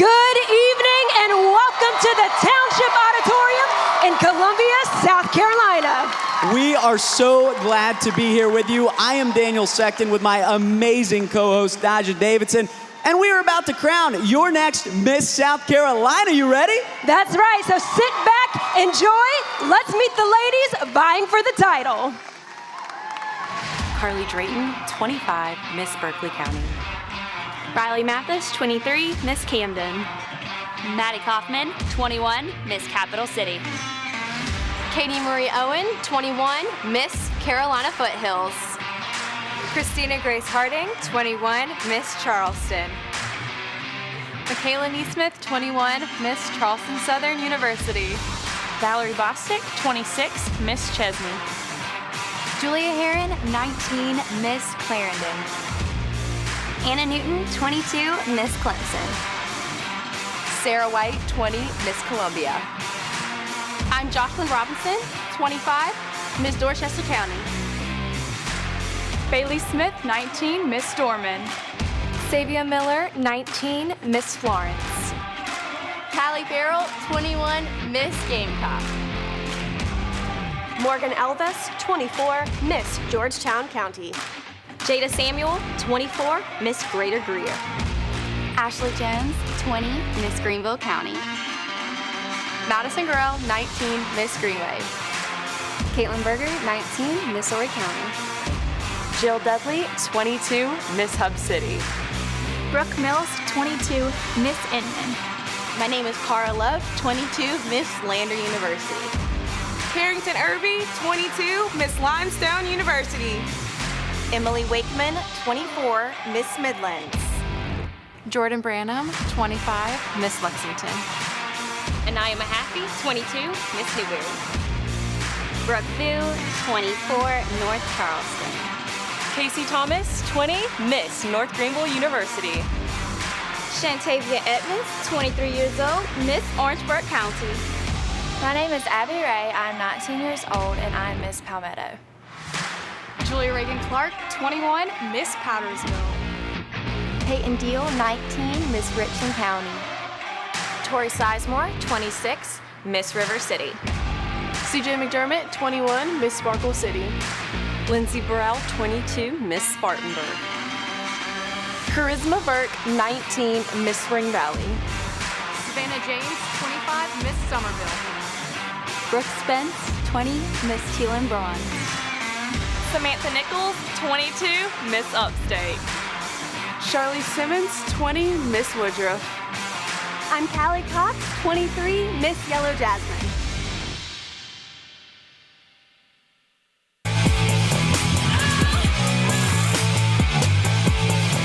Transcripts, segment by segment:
Good evening and welcome to the Township Auditorium in Columbia, South Carolina. We are so glad to be here with you. I am Daniel Sexton with my amazing co-host, Daja Davidson, and we are about to crown your next Miss South Carolina. You ready? That's right, so sit back, enjoy. Let's meet the ladies vying for the title. Carly Drayton, 25, Miss Berkeley County. Riley Mathis, 23, Miss Camden. Maddie Kaufman, 21, Miss Capital City. Katie Marie Owen, 21, Miss Carolina Foothills. Christina Grace Harding, 21, Miss Charleston. Michaela Neesmith, 21, Miss Charleston Southern University. Valerie Bostic, 26, Miss Chesney. Julia Heron, 19, Miss Clarendon. Anna Newton, 22, Miss Clemson. Sarah White, 20, Miss Columbia. I'm Jocelyn Robinson, 25, Miss Dorchester County. Bailey Smith, 19, Miss Dorman. Savia Miller, 19, Miss Florence. Callie Farrell, 21, Miss Gamecock. Morgan Elvis, 24, Miss Georgetown County. Jada Samuel, 24, Miss Greater Greer. Ashley Jones, 20, Miss Greenville County. Madison Gorell, 19, Miss Greenway. Caitlin Berger, 19, Miss Horry County. Jill Dudley, 22, Miss Hub City. Brooke Mills, 22, Miss Inman. My name is Cara Love, 22, Miss Lander University. Carrington Irby, 22, Miss Limestone University. Emily Wakeman, 24, Miss Midlands. Jordan Branham, 25, Miss Lexington. Anaya Mahaffey, 22, Miss Newberry. Brooke Vu, 24, North Charleston. Casey Thomas, 20, Miss North Greenville University. Shantavia Edmonds, 23 years old, Miss Orangeburg County. My name is Abby Ray. I'm 19 years old and I'm Miss Palmetto. Julia Reagan Clark, 21, Miss Powdersville. Peyton Deal, 19, Miss Richland County. Tori Sizemore, 26, Miss River City. CJ McDermott, 21, Miss Sparkle City. Lindsay Burrell, 22, Miss Spartanburg. Charisma Burke, 19, Miss Spring Valley. Savannah James, 25, Miss Somerville. Brooke Spence, 20, Miss Teelan Bronze. Samantha Nichols, 22, Miss Upstate. Charlie Simmons, 20, Miss Woodruff. I'm Callie Cox, 23, Miss Yellow Jasmine.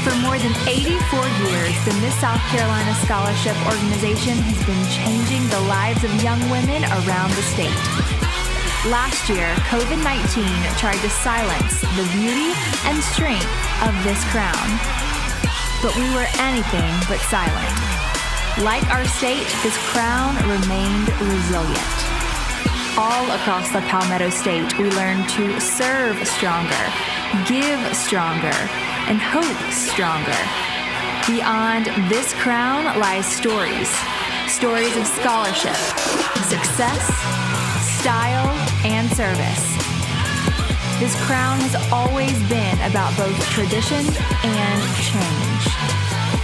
For more than 84 years, the Miss South Carolina Scholarship Organization has been changing the lives of young women around the state. Last year, COVID-19 tried to silence the beauty and strength of this crown. But we were anything but silent. Like our state, this crown remained resilient. All across the Palmetto State, we learned to serve stronger, give stronger, and hope stronger. Beyond this crown lies stories. Stories of scholarship, success, style, and service. This crown has always been about both tradition and change.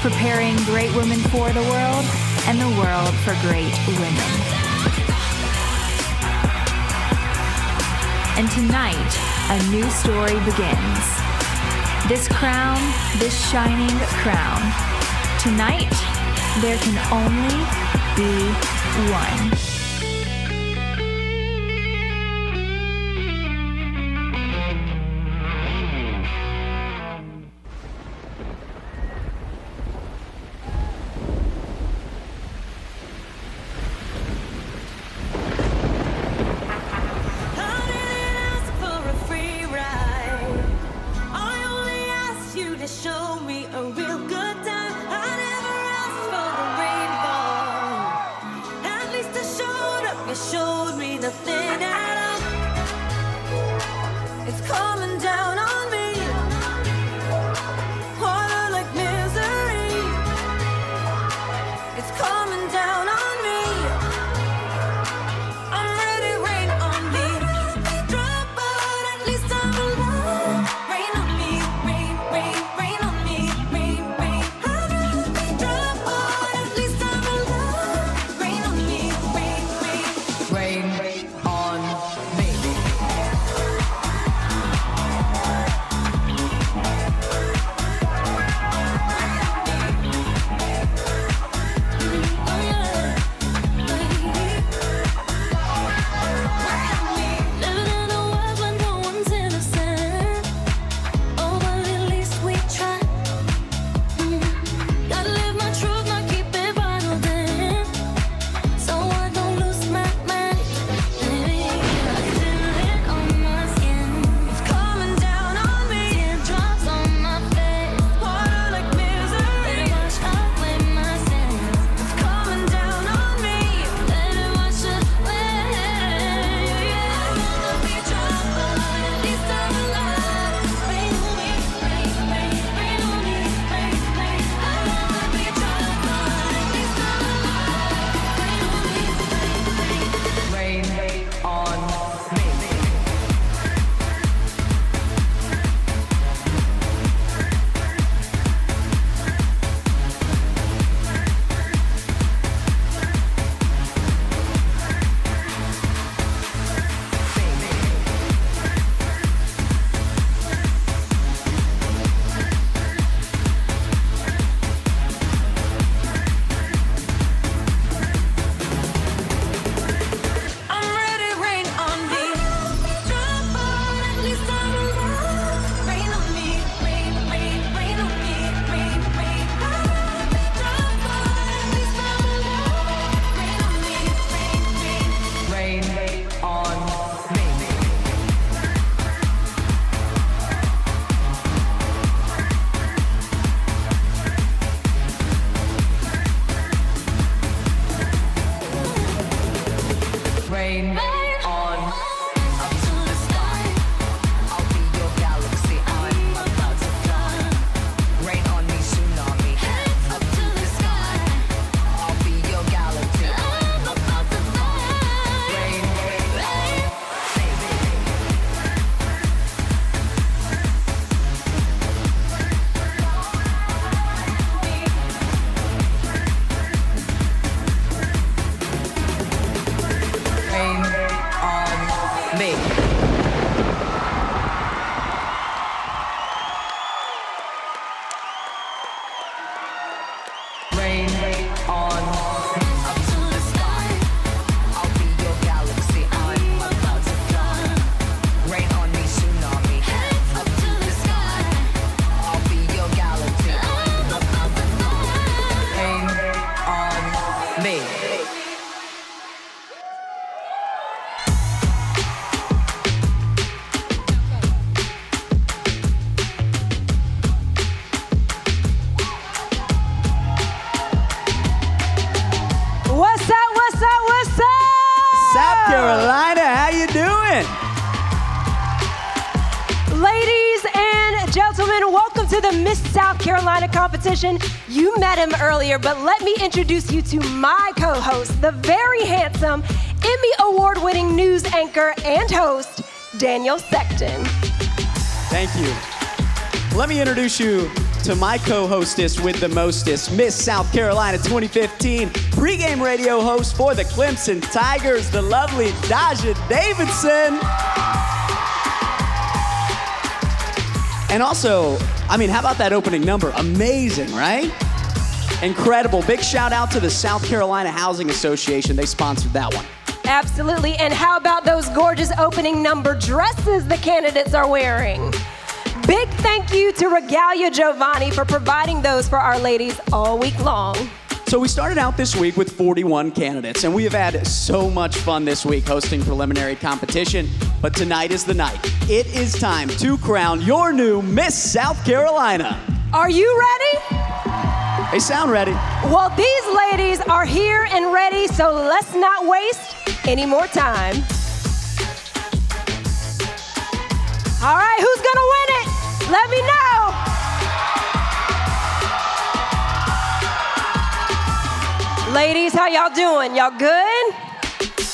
Preparing great women for the world and the world for great women. And tonight, a new story begins. This crown, this shining crown. Tonight, there can only be one. Show Rain on up to the sky. I'll be your galaxy. I'm about to fly. Rain on me, tsunami. Up to the sky. I'll be your galaxy. I'm about to fly. Rain on me. What's up, what's up, what's up? South Carolina, how you doing? Ladies and gentlemen, welcome to the Miss South Carolina competition. You met him earlier, but let me introduce you to my co-host, the very handsome, Emmy award-winning news anchor and host, Daniel Sexton. Thank you. Let me introduce you to my co-hostess with the mostest, Miss South Carolina 2015, pregame radio host for the Clemson Tigers, the lovely Daja Davidson. And also, I mean, how about that opening number? Amazing, right? Incredible. Big shout out to the South Carolina Housing Association. They sponsored that one. Absolutely. And how about those gorgeous opening number dresses the candidates are wearing? Big thank you to Regalia Giovanni for providing those for our ladies all week long. So we started out this week with 41 candidates, and we have had so much fun this week hosting preliminary competition. But tonight is the night. It is time to crown your new Miss South Carolina. Are you ready? They sound ready. Well, these ladies are here and ready, so let's not waste any more time. All right, who's gonna win it? Let me know. Ladies, how y'all doing? Y'all good?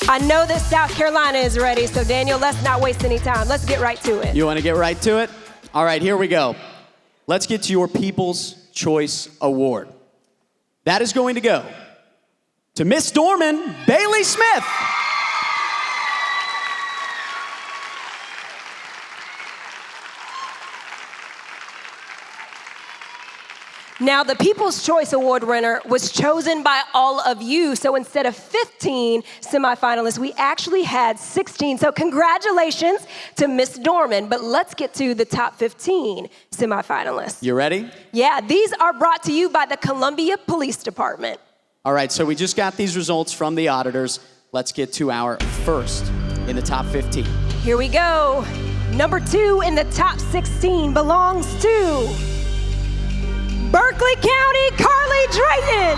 I know that South Carolina is ready, so Daniel, let's not waste any time. Let's get right to it. You want to get right to it? All right, here we go. Let's get to your People's Choice Award. That is going to go to Miss Dorman Bailey Smith. Now, the People's Choice Award winner was chosen by all of you. So instead of 15 semifinalists, we actually had 16. So congratulations to Miss Dorman. But let's get to the top 15 semifinalists. You ready? Yeah, these are brought to you by the Columbia Police Department. All right, so we just got these results from the auditors. Let's get to our first in the top 15. Here we go. Number 2 in the top 16 belongs to Berkeley County, Carly Drayton.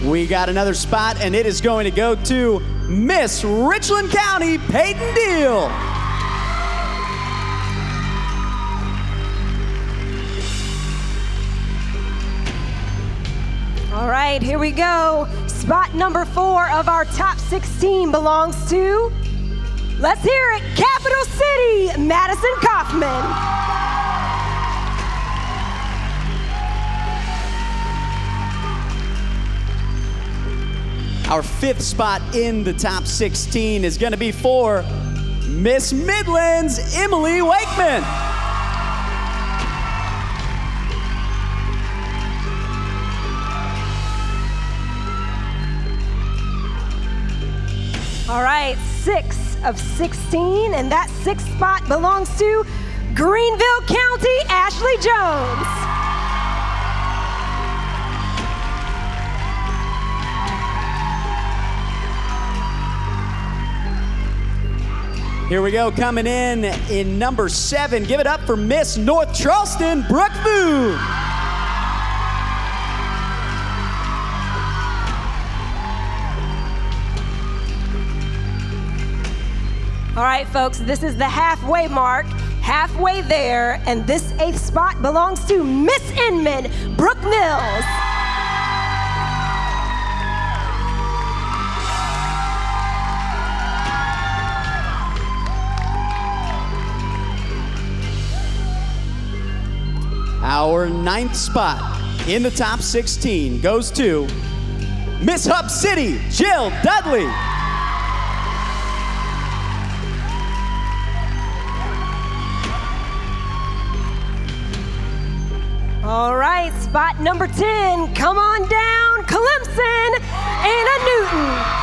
We got another spot, and it is going to go to Miss Richland County, Peyton Deal. All right, here we go. Spot number 4 of our top 16 belongs to, let's hear it, Capital City, Madison Kaufman. Our 5th spot in the top 16 is going to be for Miss Midlands, Emily Wakeman. All right, 6 of 16, and that 6th spot belongs to Greenville County, Ashley Jones. Here we go, coming in number 7. Give it up for Miss North Charleston, Brooke Boo. All right, folks, this is the halfway mark, halfway there, and this 8th spot belongs to Miss Inman, Brooke Mills. Our 9th spot in the top 16 goes to Miss Hub City, Jill Dudley. All right, spot number 10, come on down, Clemson, Anna Newton.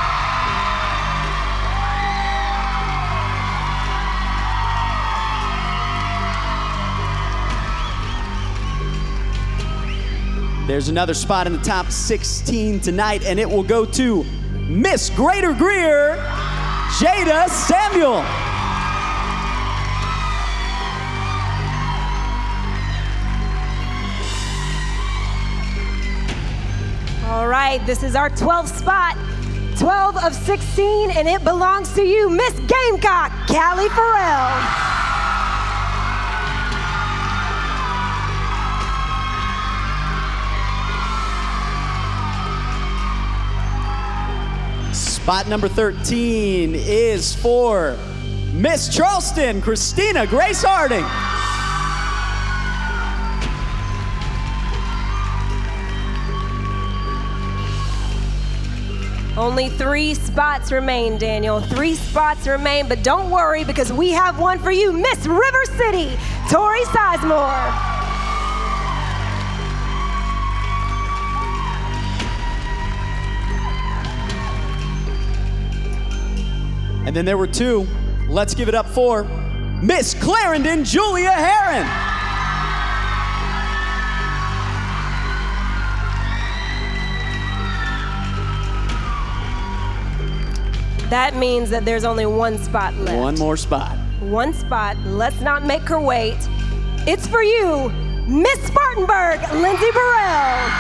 There's another spot in the top 16 tonight, and it will go to Miss Greater Greer, Jada Samuel. All right, this is our 12th spot, 12 of 16, and it belongs to you, Miss Gamecock, Callie Farrell. Spot number 13 is for Miss Charleston, Christina Grace Harding. Only 3 spots remain, Daniel. 3 spots remain, but don't worry because we have one for you, Miss River City, Tori Sizemore. And then there were 2. Let's give it up for Miss Clarendon Julia Heron. That means that there's only 1 spot left. 1 more spot. 1 spot. Let's not make her wait. It's for you, Miss Spartanburg, Lindsay Burrell.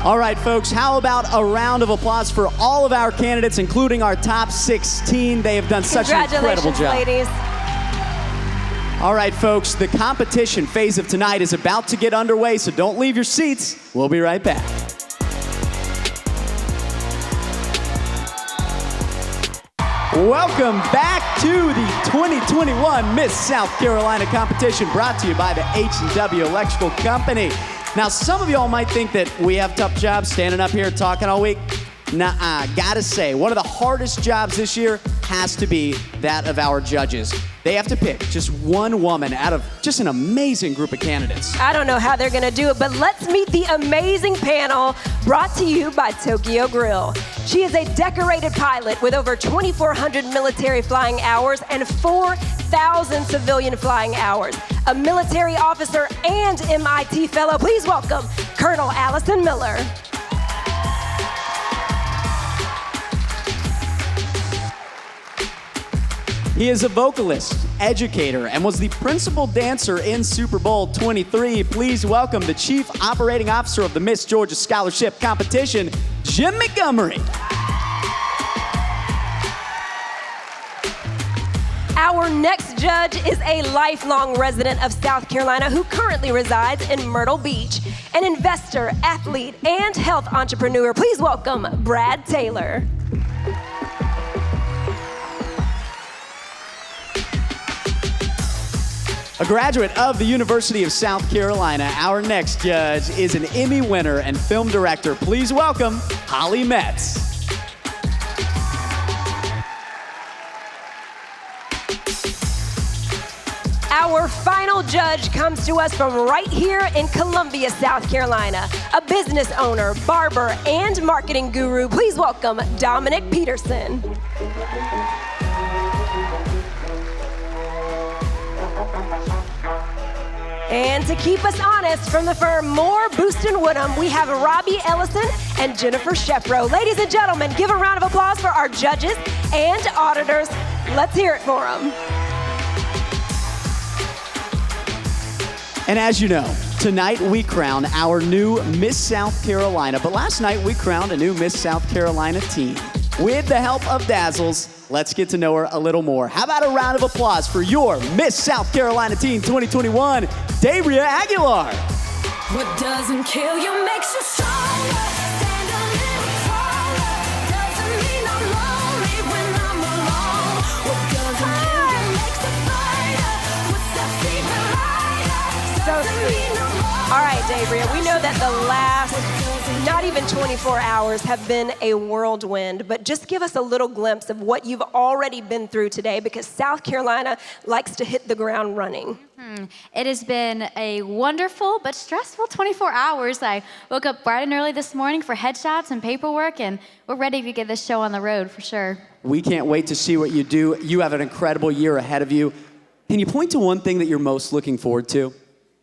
All right, folks, how about a round of applause for all of our candidates, including our top 16. They have done such an incredible job. Ladies. All right, folks, the competition phase of tonight is about to get underway, so don't leave your seats. We'll be right back. Welcome back to the 2021 Miss South Carolina competition, brought to you by the H&W Electrical Company. Now, some of y'all might think that we have tough jobs standing up here talking all week. Nuh-uh, gotta say, one of the hardest jobs this year has to be that of our judges. They have to pick just one woman out of just an amazing group of candidates. I don't know how they're gonna do it, but let's meet the amazing panel brought to you by Tokyo Grill. She is a decorated pilot with over 2,400 military flying hours and 4,000 civilian flying hours. A military officer and MIT fellow. Please welcome Colonel Allison Miller. He is a vocalist, educator, and was the principal dancer in Super Bowl 23. Please welcome the Chief Operating Officer of the Miss Georgia Scholarship Competition, Jim Montgomery. Our next judge is a lifelong resident of South Carolina who currently resides in Myrtle Beach, an investor, athlete, and health entrepreneur. Please welcome Brad Taylor. A graduate of the University of South Carolina, our next judge is an Emmy winner and film director. Please welcome Holly Metz. Our final judge comes to us from right here in Columbia, South Carolina. A business owner, barber, and marketing guru. Please welcome Dominic Peterson. And to keep us honest, from the firm Moore, Booston Woodham, we have Robbie Ellison and Jennifer Shepro. Ladies and gentlemen, give a round of applause for our judges and auditors. Let's hear it for them. And as you know, tonight we crown our new Miss South Carolina, but last night we crowned a new Miss South Carolina team. With the help of Dazzles, let's get to know her a little more. How about a round of applause for your Miss South Carolina team 2021, Dabria Aguilar. What doesn't kill you makes you stronger. Stand a little taller. Doesn't mean I'm lonely when I'm alone. What doesn't kill you makes a fight. All right, Dabria, we know that the last, not even 24 hours have been a whirlwind, but just give us a little glimpse of what you've already been through today, because South Carolina likes to hit the ground running. It has been a wonderful but stressful 24 hours. I woke up bright and early this morning for headshots and paperwork, and we're ready to get this show on the road for sure. We can't wait to see what you do. You have an incredible year ahead of you. Can you point to one thing that you're most looking forward to?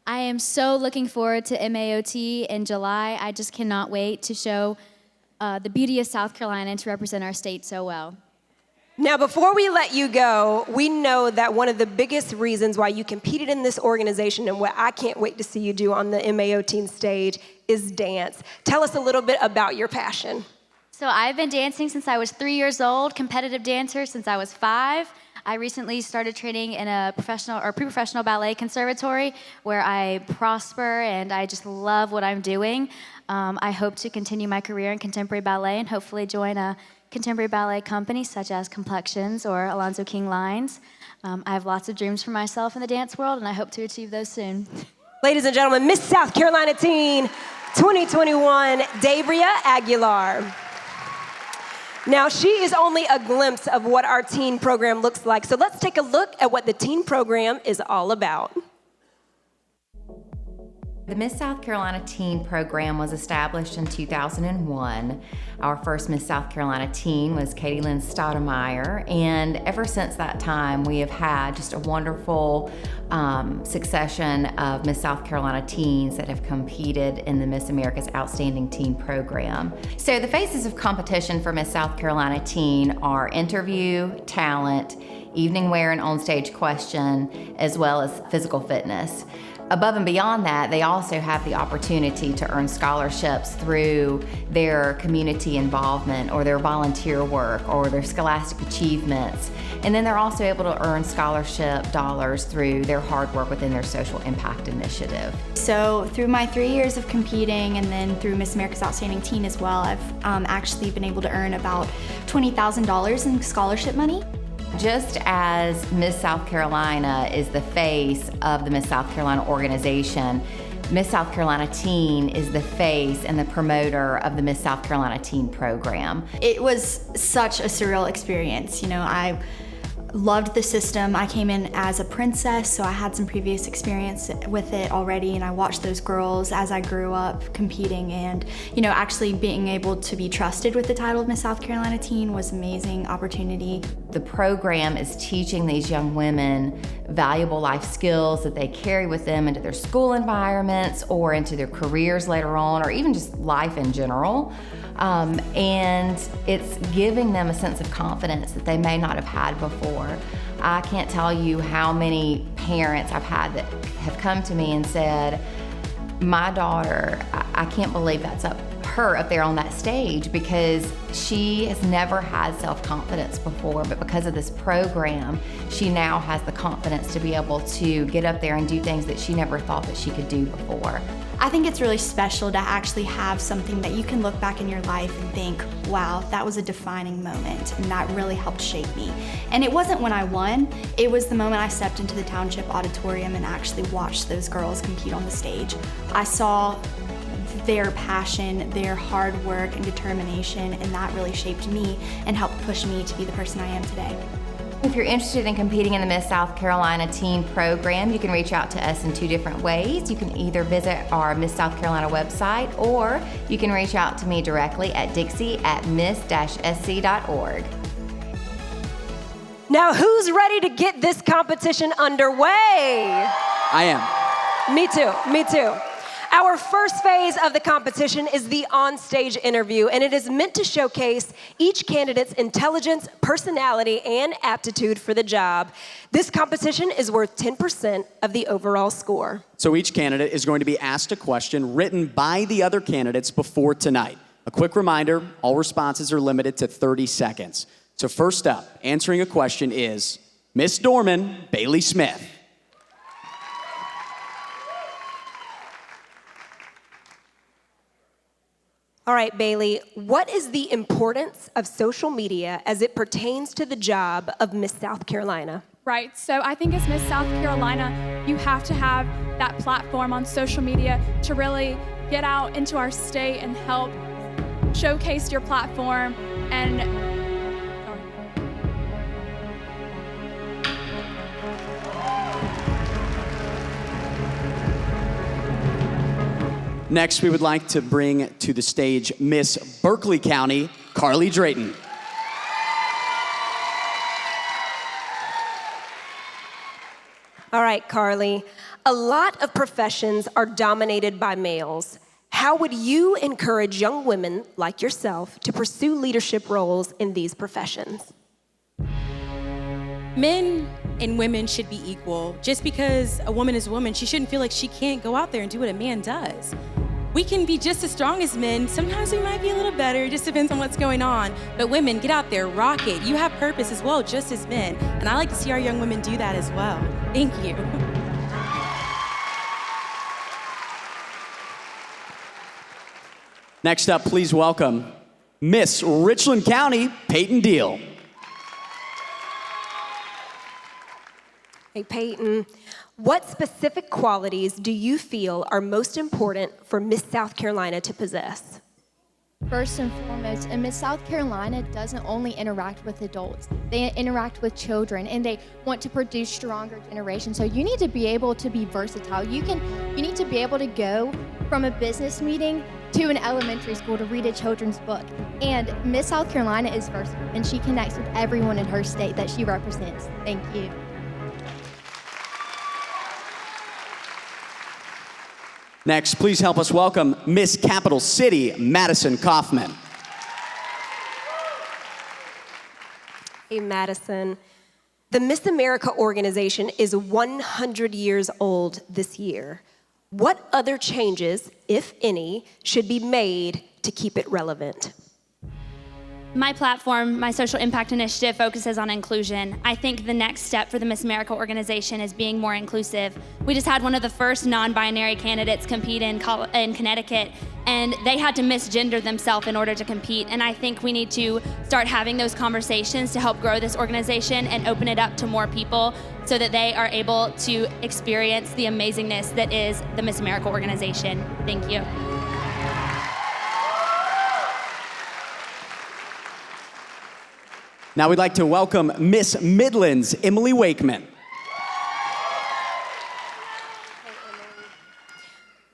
I am so looking forward to MAOT in July. I just cannot wait to show the beauty of South Carolina and to represent our state so well. Now, before we let you go, we know that one of the biggest reasons why you competed in this organization and what I can't wait to see you do on the MAOT stage is dance. Tell us a little bit about your passion. So I've been dancing since I was 3 years old, competitive dancer since I was 5. I recently started training in a professional or pre-professional ballet conservatory where I prosper and I just love what I'm doing. I hope to continue my career in contemporary ballet and hopefully join a contemporary ballet company such as Complexions or Alonzo King Lines. I have lots of dreams for myself in the dance world and I hope to achieve those soon. Ladies and gentlemen, Miss South Carolina Teen 2021, Dabria Aguilar. Now, she is only a glimpse of what our teen program looks like, so let's take a look at what the teen program is all about. The Miss South Carolina Teen Program was established in 2001. Our first Miss South Carolina Teen was Katie Lynn Stoudemire, and ever since that time, we have had just a wonderful succession of Miss South Carolina teens that have competed in the Miss America's Outstanding Teen Program. So the phases of competition for Miss South Carolina Teen are interview, talent, evening wear and onstage question, as well as physical fitness. Above and beyond that, they also have the opportunity to earn scholarships through their community involvement or their volunteer work or their scholastic achievements. And then they're also able to earn scholarship dollars through their hard work within their social impact initiative. So through my 3 years of competing and then through Miss America's Outstanding Teen as well, I've actually been able to earn about $20,000 in scholarship money. Just as Miss South Carolina is the face of the Miss South Carolina organization, Miss South Carolina Teen is the face and the promoter of the Miss South Carolina Teen Program. It was such a surreal experience. You know, I loved the system. I came in as a princess, so I had some previous experience with it already, and I watched those girls as I grew up competing, and you know, actually being able to be trusted with the title of Miss South Carolina Teen was an amazing opportunity. The program is teaching these young women valuable life skills that they carry with them into their school environments or into their careers later on, or even just life in general. And it's giving them a sense of confidence that they may not have had before. I can't tell you how many parents I've had that have come to me and said, my daughter, I can't believe that's her up there on that stage because she has never had self-confidence before, but because of this program, she now has the confidence to be able to get up there and do things that she never thought that she could do before. I think it's really special to actually have something that you can look back in your life and think, wow, that was a defining moment and that really helped shape me. And it wasn't when I won, it was the moment I stepped into the Township Auditorium and actually watched those girls compete on the stage. I saw their passion, their hard work and determination, and that really shaped me and helped push me to be the person I am today. If you're interested in competing in the Miss South Carolina Teen Program, you can reach out to us in 2 different ways. You can either visit our Miss South Carolina website, or you can reach out to me directly at dixie@miss-sc.org. Now, who's ready to get this competition underway? I am. Me too, me too. Our first phase of the competition is the on-stage interview, and it is meant to showcase each candidate's intelligence, personality, and aptitude for the job. This competition is worth 10% of the overall score. So each candidate is going to be asked a question written by the other candidates before tonight. A quick reminder, all responses are limited to 30 seconds. So first up, answering a question is Miss Dorman, Bailey Smith. All right, Bailey, what is the importance of social media as it pertains to the job of Miss South Carolina? Right, so I think as Miss South Carolina, you have to have that platform on social media to really get out into our state and help showcase your platform and Next, we would like to bring to the stage Miss Berkeley County, Carly Drayton. All right, Carly. A lot of professions are dominated by males. How would you encourage young women like yourself to pursue leadership roles in these professions? Men and women should be equal. Just because a woman is a woman, she shouldn't feel like she can't go out there and do what a man does. We can be just as strong as men. Sometimes we might be a little better. It just depends on what's going on. But women, get out there, rock it. You have purpose as well, just as men. And I like to see our young women do that as well. Thank you. Next up, please welcome Miss Richland County, Peyton Deal. Hey, Peyton, what specific qualities do you feel are most important for Miss South Carolina to possess? First and foremost, and Miss South Carolina doesn't only interact with adults, they interact with children, and they want to produce stronger generations. So you need to be able to be versatile. You need to be able to go from a business meeting to an elementary school to read a children's book. And Miss South Carolina is versatile, and she connects with everyone in her state that she represents. Thank you. Next, please help us welcome Miss Capital City, Madison Kaufman. Hey, Madison. The Miss America organization is 100 years old this year. What other changes, if any, should be made to keep it relevant? My platform, my social impact initiative, focuses on inclusion. I think the next step for the Miss America organization is being more inclusive. We just had one of the first non-binary candidates compete in Connecticut, and they had to misgender themselves in order to compete. And I think we need to start having those conversations to help grow this organization and open it up to more people so that they are able to experience the amazingness that is the Miss America organization. Thank you. Now we'd like to welcome Miss Midlands, Emily Wakeman.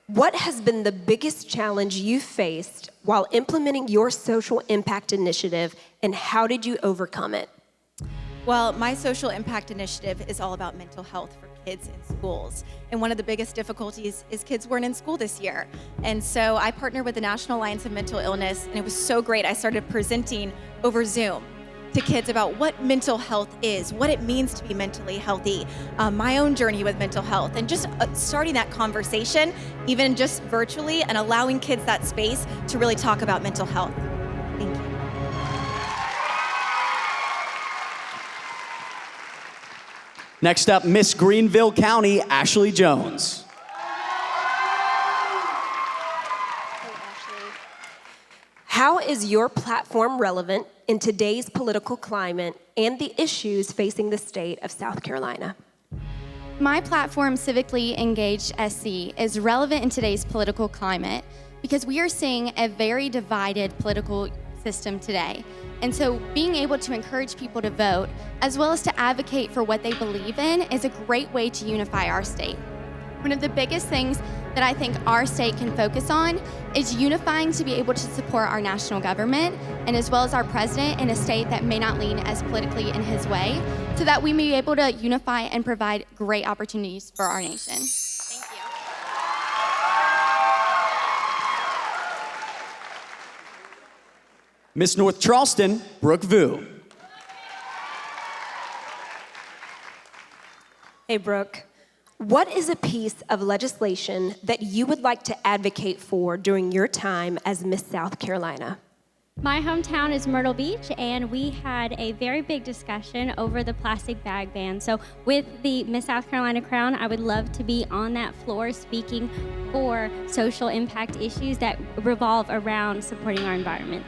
What has been the biggest challenge you faced while implementing your social impact initiative, and how did you overcome it? Well, my social impact initiative is all about mental health for kids in schools. And one of the biggest difficulties is kids weren't in school this year. And so I partnered with the National Alliance of Mental Illness, and it was so great. I started presenting over Zoom to kids about what mental health is, what it means to be mentally healthy, my own journey with mental health, and just starting that conversation, even just virtually, and allowing kids that space to really talk about mental health. Thank you. Next up, Miss Greenville County, Ashley Jones. How is your platform relevant in today's political climate and the issues facing the state of South Carolina? My platform, Civically Engaged SC, is relevant in today's political climate because we are seeing a very divided political system today. And so being able to encourage people to vote, as well as to advocate for what they believe in, is a great way to unify our state. One of the biggest things that I think our state can focus on is unifying to be able to support our national government and as well as our president in a state that may not lean as politically in his way, so that we may be able to unify and provide great opportunities for our nation. Thank you. Miss North Charleston, Brooke Vu. Hey, Brooke. What is a piece of legislation that you would like to advocate for during your time as Miss South Carolina? My hometown is Myrtle Beach, and we had a very big discussion over the plastic bag ban. So with the Miss South Carolina crown, I would love to be on that floor speaking for social impact issues that revolve around supporting our environment.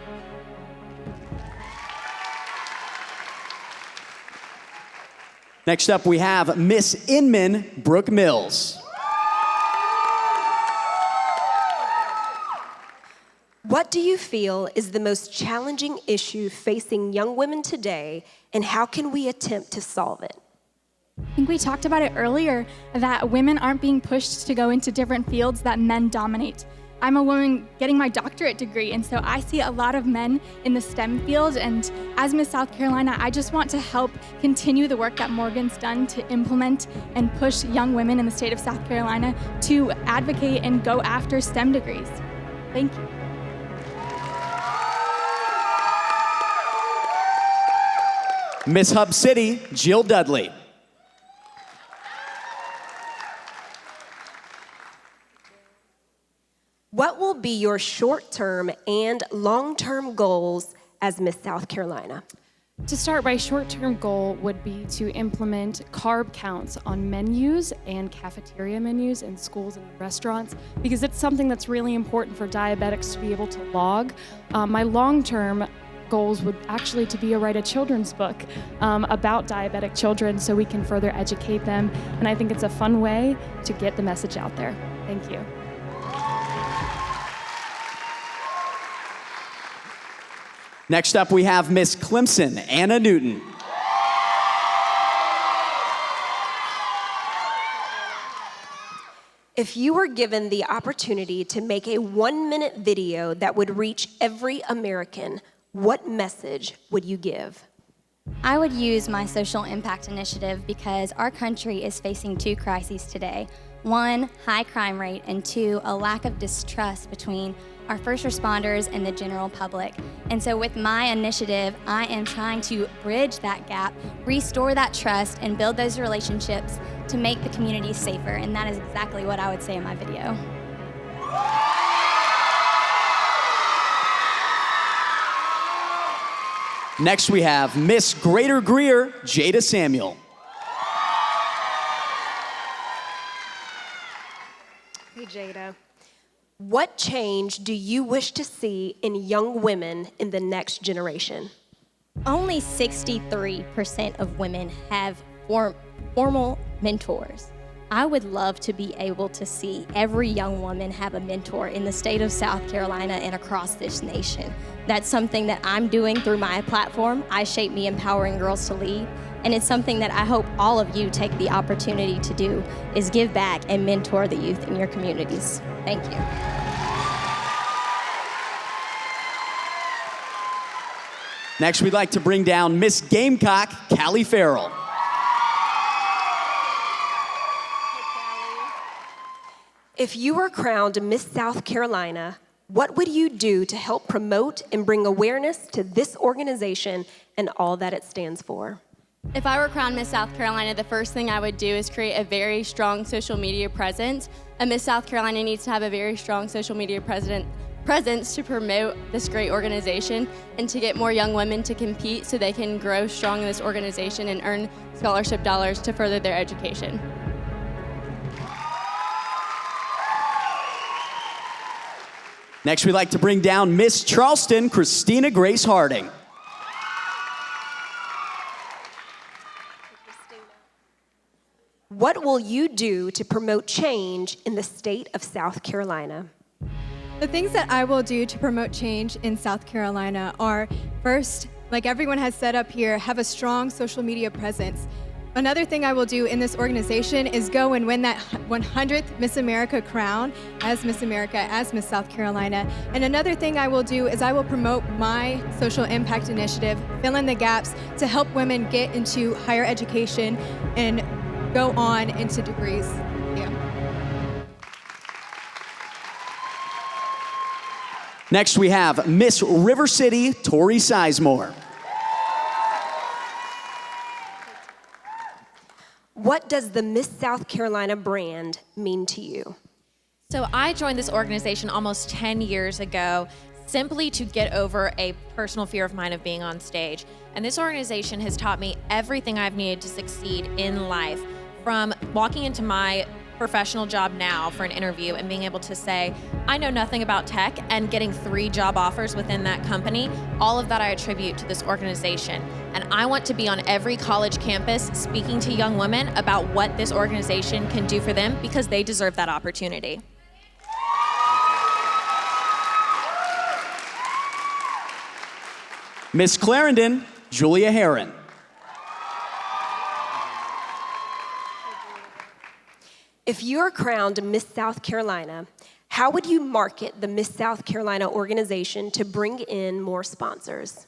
Next up, we have Miss Inman, Brooke Mills. What do you feel is the most challenging issue facing young women today, and how can we attempt to solve it? I think we talked about it earlier, that women aren't being pushed to go into different fields that men dominate. I'm a woman getting my doctorate degree, and so I see a lot of men in the STEM field, and as Miss South Carolina, I just want to help continue the work that Morgan's done to implement and push young women in the state of South Carolina to advocate and go after STEM degrees. Thank you. Miss Hub City, Jill Dudley. What will be your short-term and long-term goals as Miss South Carolina? To start, my short-term goal would be to implement carb counts on menus and cafeteria menus in schools and restaurants, because it's something that's really important for diabetics to be able to log. My long-term goals would actually to be to write a children's book about diabetic children so we can further educate them, and I think it's a fun way to get the message out there. Thank you. Next up, we have Miss Clemson, Anna Newton. If you were given the opportunity to make a 1-minute video that would reach every American, what message would you give? I would use my social impact initiative because our country is facing 2 crises today. 1, high crime rate, and 2, a lack of distrust between our first responders and the general public. And so with my initiative, I am trying to bridge that gap, restore that trust, and build those relationships to make the community safer. And that is exactly what I would say in my video. Next, we have Miss Greater Greer, Jada Samuel. Hey, Jada. What change do you wish to see in young women in the next generation? Only 63% of women have formal mentors. I would love to be able to see every young woman have a mentor in the state of South Carolina and across this nation. That's something that I'm doing through my platform, I Shape Me Empowering Girls to Lead, and it's something that I hope all of you take the opportunity to do, is give back and mentor the youth in your communities. Thank you. Next, we'd like to bring down Miss Gamecock, Callie Farrell. If you were crowned Miss South Carolina, what would you do to help promote and bring awareness to this organization and all that it stands for? If I were crowned Miss South Carolina, the first thing I would do is create a very strong social media presence. A Miss South Carolina needs to have a very strong social media presence to promote this great organization and to get more young women to compete so they can grow strong in this organization and earn scholarship dollars to further their education. Next, we'd like to bring down Miss Charleston, Christina Grace Harding. What will you do to promote change in the state of South Carolina? The things that I will do to promote change in South Carolina are, first, like everyone has said up here, have a strong social media presence. Another thing I will do in this organization is go and win that 100th Miss America crown as Miss America, as Miss South Carolina. And another thing I will do is I will promote my social impact initiative, Fill in the Gaps, to help women get into higher education and go on into degrees. Yeah. Next, we have Miss River City, Tori Sizemore. What does the Miss South Carolina brand mean to you? So I joined this organization almost 10 years ago simply to get over a personal fear of mine of being on stage. And this organization has taught me everything I've needed to succeed in life, from walking into my professional job now for an interview and being able to say, I know nothing about tech, and getting 3 job offers within that company. All of that I attribute to this organization. And I want to be on every college campus speaking to young women about what this organization can do for them because they deserve that opportunity. Miss Clarendon, Julia Heron. If you're crowned Miss South Carolina, how would you market the Miss South Carolina organization to bring in more sponsors?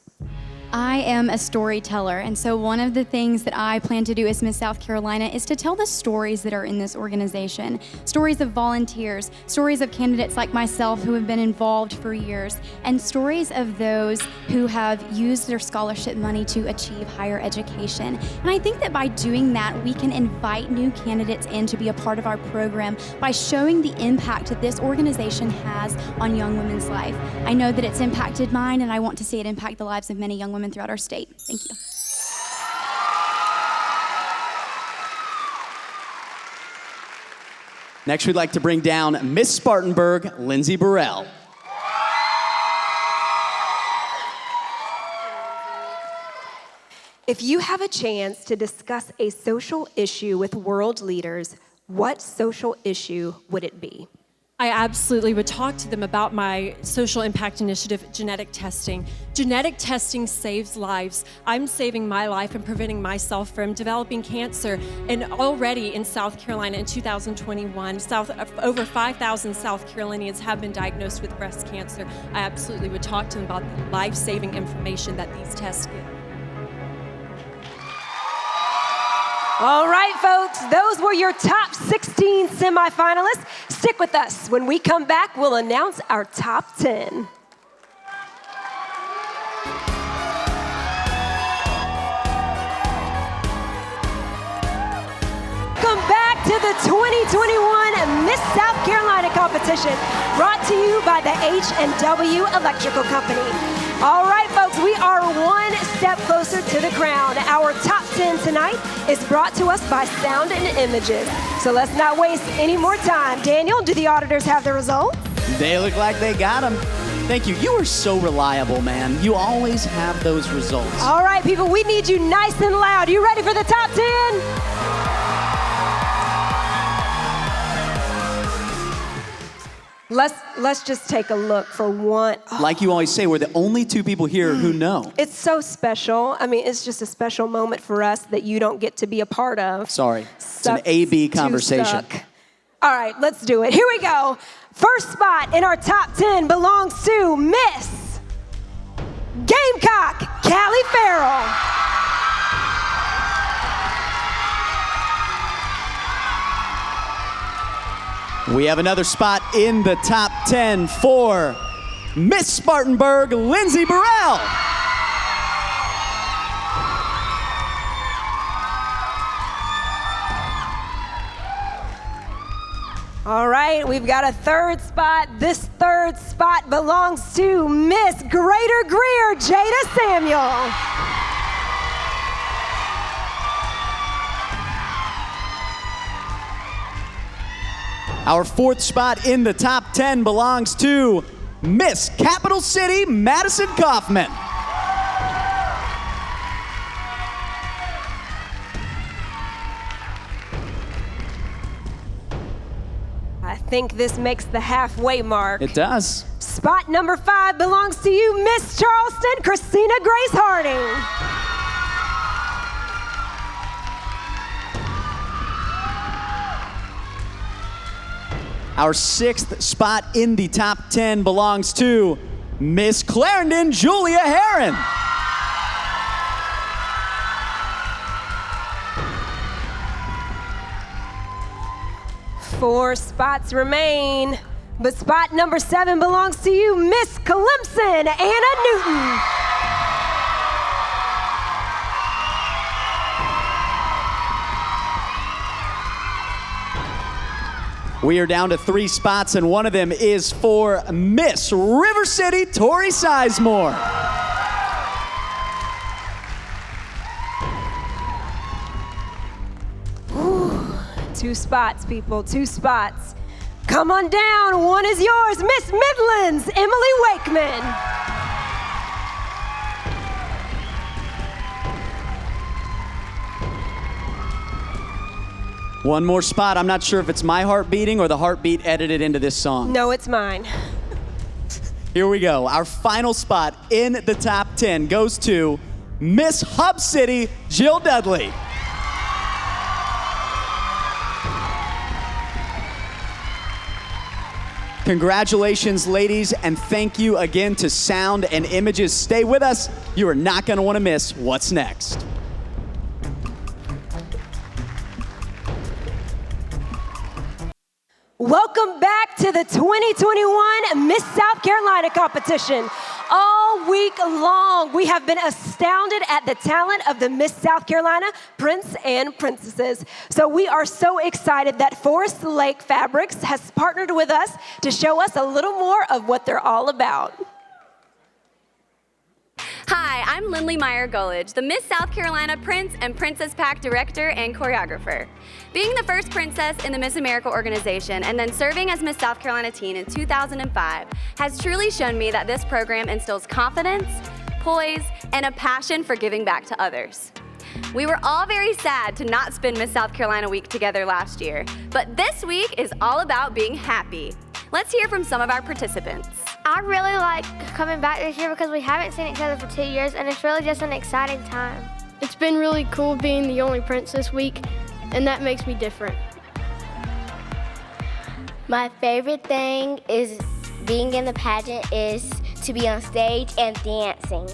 I am a storyteller, and so one of the things that I plan to do as Miss South Carolina is to tell the stories that are in this organization. Stories of volunteers, stories of candidates like myself who have been involved for years, and stories of those who have used their scholarship money to achieve higher education. And I think that by doing that, we can invite new candidates in to be a part of our program by showing the impact that this organization has on young women's life. I know that it's impacted mine, and I want to see it impact the lives of many young women throughout our state. Thank you. Next, we'd like to bring down Miss Spartanburg, Lindsay Burrell. If you have a chance to discuss a social issue with world leaders, what social issue would it be? I absolutely would talk to them about my social impact initiative, genetic testing. Genetic testing saves lives. I'm saving my life and preventing myself from developing cancer. And already in South Carolina in 2021, over 5,000 South Carolinians have been diagnosed with breast cancer. I absolutely would talk to them about the life-saving information that these tests give. All right, folks, those were your top 16 semifinalists. Stick with us. When we come back, we'll announce our top 10. Welcome back to the 2021 Miss South Carolina competition, brought to you by the H&W Electrical Company. All right, folks, we are one step closer to the crown. Our top 10 tonight is brought to us by Sound and Images. So let's not waste any more time. Daniel, do the auditors have the results? They look like they got them. Thank you. You are so reliable, man. You always have those results. All right, people, we need you nice and loud. You ready for the top 10? Let's just take a look for one. Oh, like you always say, we're the only two people here who know. it's so special. I mean, it's just a special moment for us that you don't get to be a part of. Sorry. It's an A-B conversation. All right, let's do it. Here we go. First spot in our top 10 belongs to Miss Gamecock, Callie Farrell. We have another spot in the top 10 for Miss Spartanburg, Lindsay Burrell. All right, we've got a third spot. This third spot belongs to Miss Greater Greer, Jada Samuel. Our fourth spot in the top 10 belongs to Miss Capital City, Madison Kaufman. I think this makes the halfway mark. It does. Spot number 5 belongs to you, Miss Charleston, Christina Grace Harding. Our sixth spot in the top 10 belongs to Miss Clarendon, Julia Heron. Four spots remain, but spot number 7 belongs to you, Miss Clemson, Anna Newton. We are down to 3 spots, and one of them is for Miss River City, Tori Sizemore. Whew. 2 spots, people, 2 spots. Come on down, one is yours, Miss Midlands, Emily Wakeman. One more spot. I'm not sure if it's my heart beating or the heartbeat edited into this song. No, it's mine. Here we go. Our final spot in the top 10 goes to Miss Hub City, Jill Dudley. Congratulations, ladies, and thank you again to Sound and Images. Stay with us. You are not going to want to miss what's next. Welcome back to the 2021 Miss South Carolina competition. All week long, we have been astounded at the talent of the Miss South Carolina Prince and Princesses. So we are so excited that Forest Lake Fabrics has partnered with us to show us a little more of what they're all about. Hi, I'm Lindley Meyer Gullidge, the Miss South Carolina Prince and Princess Pack Director and Choreographer. Being the first princess in the Miss America organization and then serving as Miss South Carolina Teen in 2005 has truly shown me that this program instills confidence, poise, and a passion for giving back to others. We were all very sad to not spend Miss South Carolina Week together last year, but this week is all about being happy. Let's hear from some of our participants. I really like coming back this year because we haven't seen each other for 2 years, and it's really just an exciting time. It's been really cool being the only prince this week, and that makes me different. My favorite thing is being in the pageant is to be on stage and dancing.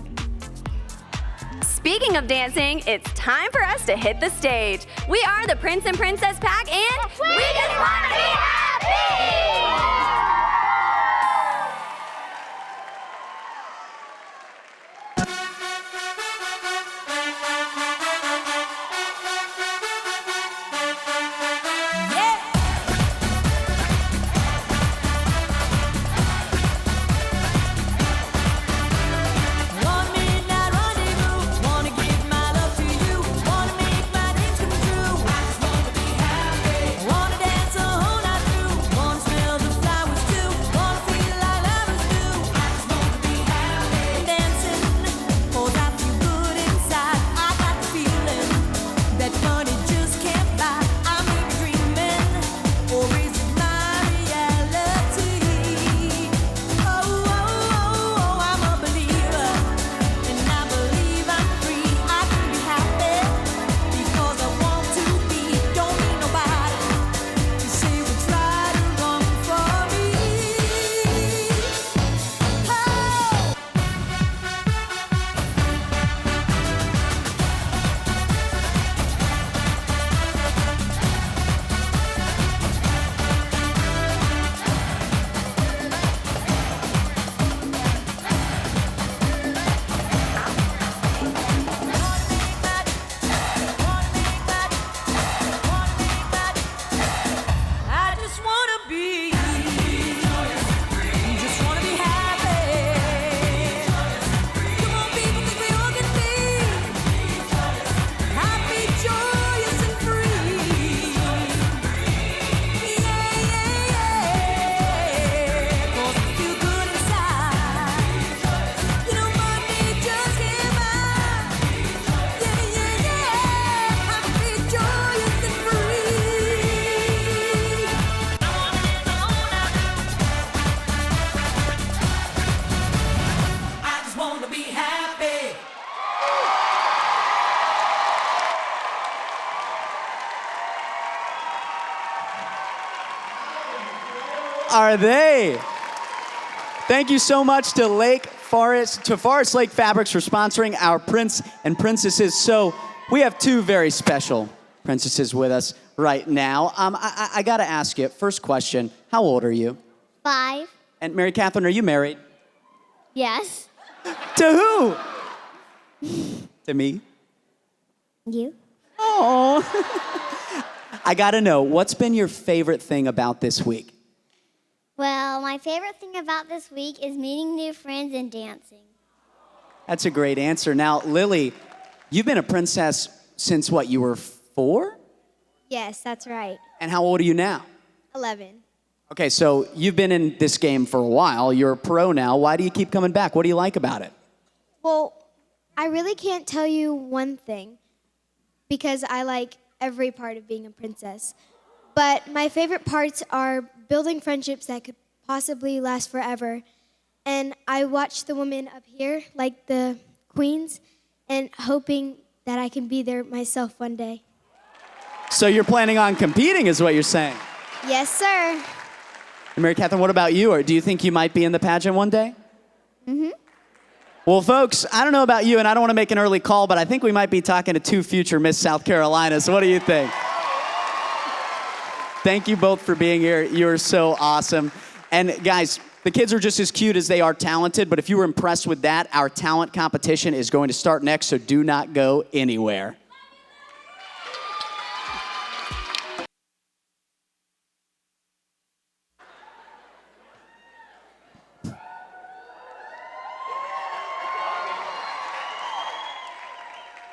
Speaking of dancing, it's time for us to hit the stage. We are the Prince and Princess Pack, and we just want to be happy! Are they? Thank you so much to Forest Lake Fabrics for sponsoring our Prince and Princesses. So we have two very special princesses with us right now. I gotta ask you, first question, how old are you? 5. And Mary Catherine, are you married? Yes. To who? To me? You? Oh. I gotta know, what's been your favorite thing about this week? Well, my favorite thing about this week is meeting new friends and dancing. That's a great answer. Now, Lily, you've been a princess since what, you were 4? Yes, that's right. And how old are you now? 11. Okay, so you've been in this game for a while. You're a pro now. Why do you keep coming back? What do you like about it? Well, I really can't tell you one thing because I like every part of being a princess. But my favorite parts are building friendships that could possibly last forever. And I watch the women up here, like the queens, and hoping that I can be there myself one day. So you're planning on competing, is what you're saying? Yes, sir. Mary Catherine, what about you? Or do you think you might be in the pageant one day? Mm-hmm. Well, folks, I don't know about you, and I don't want to make an early call, but I think we might be talking to 2 future Miss South Carolina. So what do you think? Thank you both for being here. You're so awesome. And guys, the kids are just as cute as they are talented, but if you were impressed with that, our talent competition is going to start next, so do not go anywhere.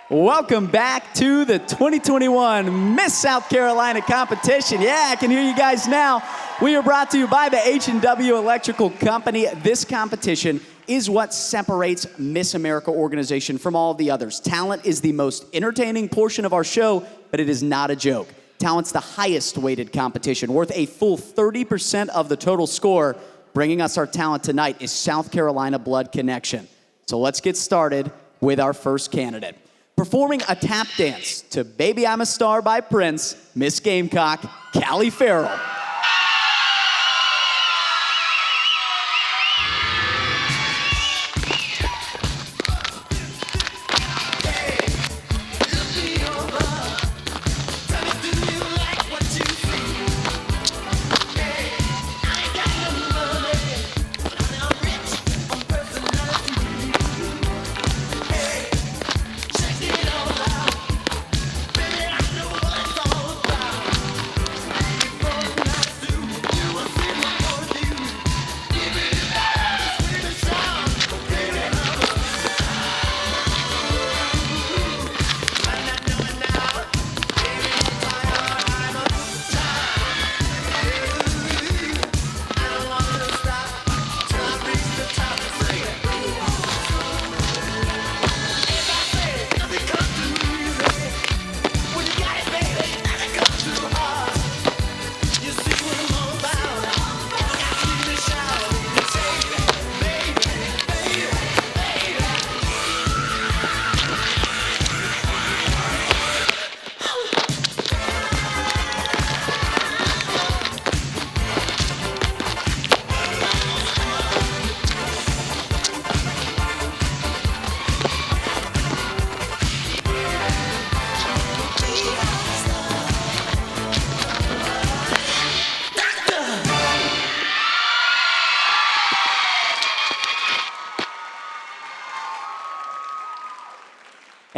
Welcome back to the 2021 Miss South Carolina competition. Yeah, I can hear you guys now. We are brought to you by the H&W Electrical Company. This competition is what separates Miss America organization from all of the others. Talent is the most entertaining portion of our show, but it is not a joke. Talent's the highest weighted competition, worth a full 30% of the total score. Bringing us our talent tonight is South Carolina Blood Connection. So let's get started with our first candidate. Performing a tap dance to Baby I'm a Star by Prince, Miss Gamecock, Callie Farrell.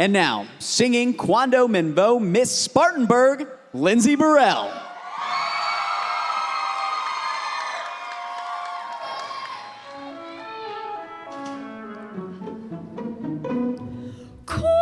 And now, singing Quando Minbo, Miss Spartanburg, Lindsay Burrell. Hey!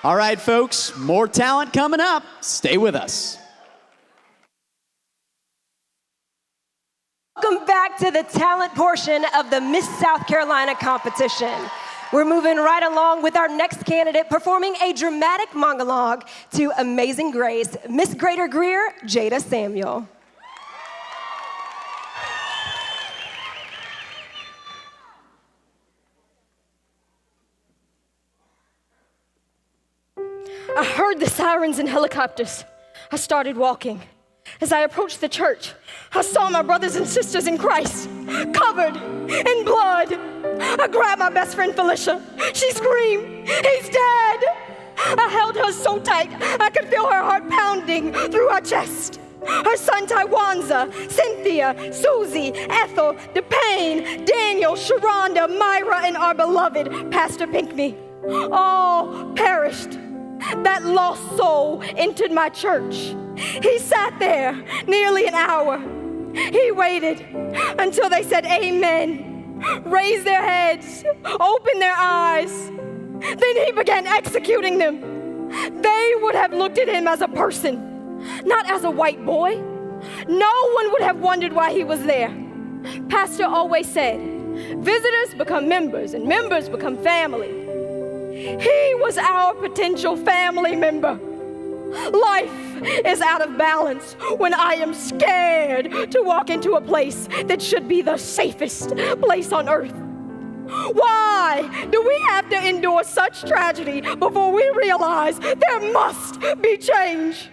All right, folks, more talent coming up. Stay with us. Welcome back to the talent portion of the Miss South Carolina competition. We're moving right along with our next candidate performing a dramatic monologue to Amazing Grace, Miss Greater Greer, Jada Samuel. I heard the sirens and helicopters. I started walking. As I approached the church, I saw my brothers and sisters in Christ, covered in blood. I grabbed my best friend Felicia. She screamed, "He's dead!" I held her so tight, I could feel her heart pounding through her chest. Her son Tywanza, Cynthia, Susie, Ethel, DePayne, Daniel, Sharonda, Myra, and our beloved Pastor Pinkney all perished. That lost soul entered my church. He sat there nearly an hour. He waited until they said amen, raised their heads, opened their eyes. Then he began executing them. They would have looked at him as a person, not as a white boy. No one would have wondered why he was there. Pastor always said, visitors become members and members become family. He was our potential family member. Life is out of balance when I am scared to walk into a place that should be the safest place on earth. Why do we have to endure such tragedy before we realize there must be change?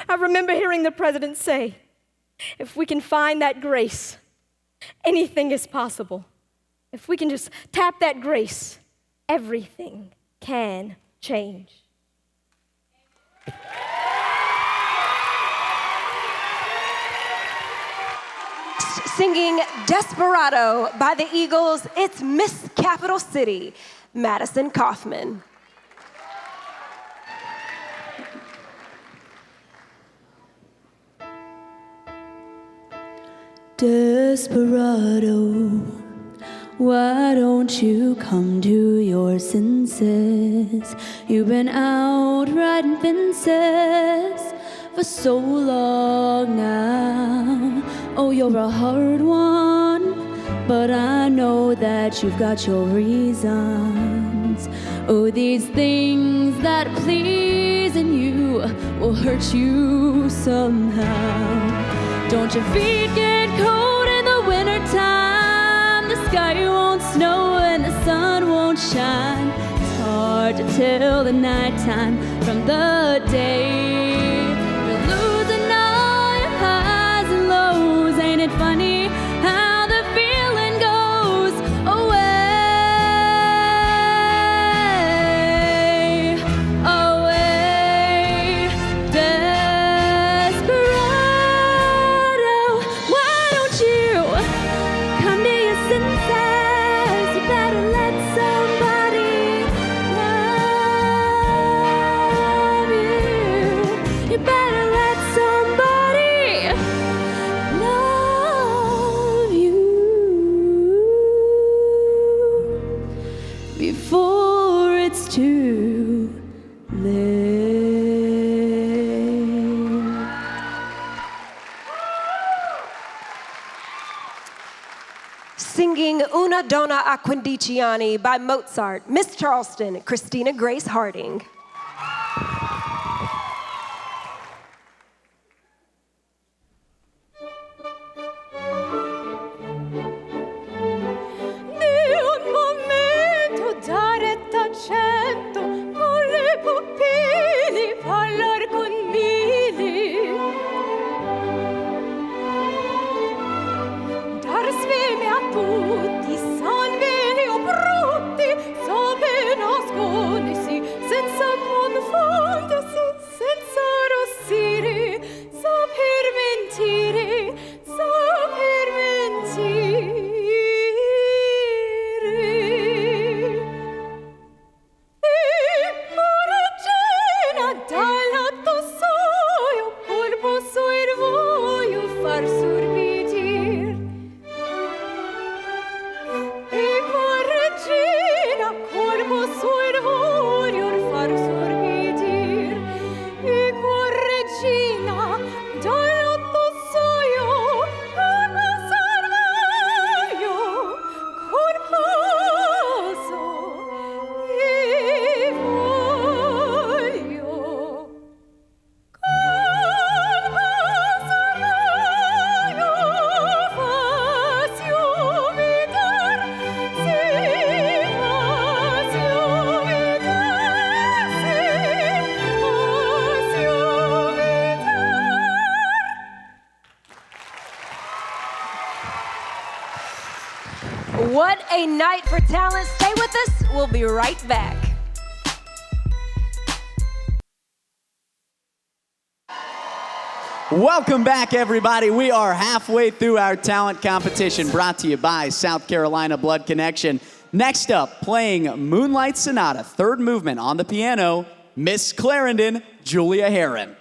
I remember hearing the president say, if we can find that grace, anything is possible. If we can just tap that grace, everything can change. Singing Desperado by the Eagles, it's Miss Capital City, Madison Kaufman. Desperado, why don't you come to your senses? You've been out riding fences for so long now. Oh, you're a hard one, but I know that you've got your reasons. Oh, these things that please in you will hurt you somehow. Don't your feet get cold in the wintertime? The sky won't snow and the sun won't shine. It's hard to tell the nighttime from the day. You're losing all your highs and lows. Ain't it funny how the feeling goes away? Away. Desperado, why don't you come to your senses? You better let somebody love you. You better let somebody love you before it's too late. Singing Una Donna a Quindici Anni by Mozart, Miss Charleston, Christina Grace Harding. Di un momento dare t'accento, con le pupille parlar con mili. Dar sveme a tutti, san veri o brutti, so ben nascondersi senza What a night for talent. Stay with us. We'll be right back. Welcome back, everybody. We are halfway through our talent competition brought to you by South Carolina Blood Connection. Next up, playing Moonlight Sonata, third movement on the piano, Miss Clarendon, Julia Heron.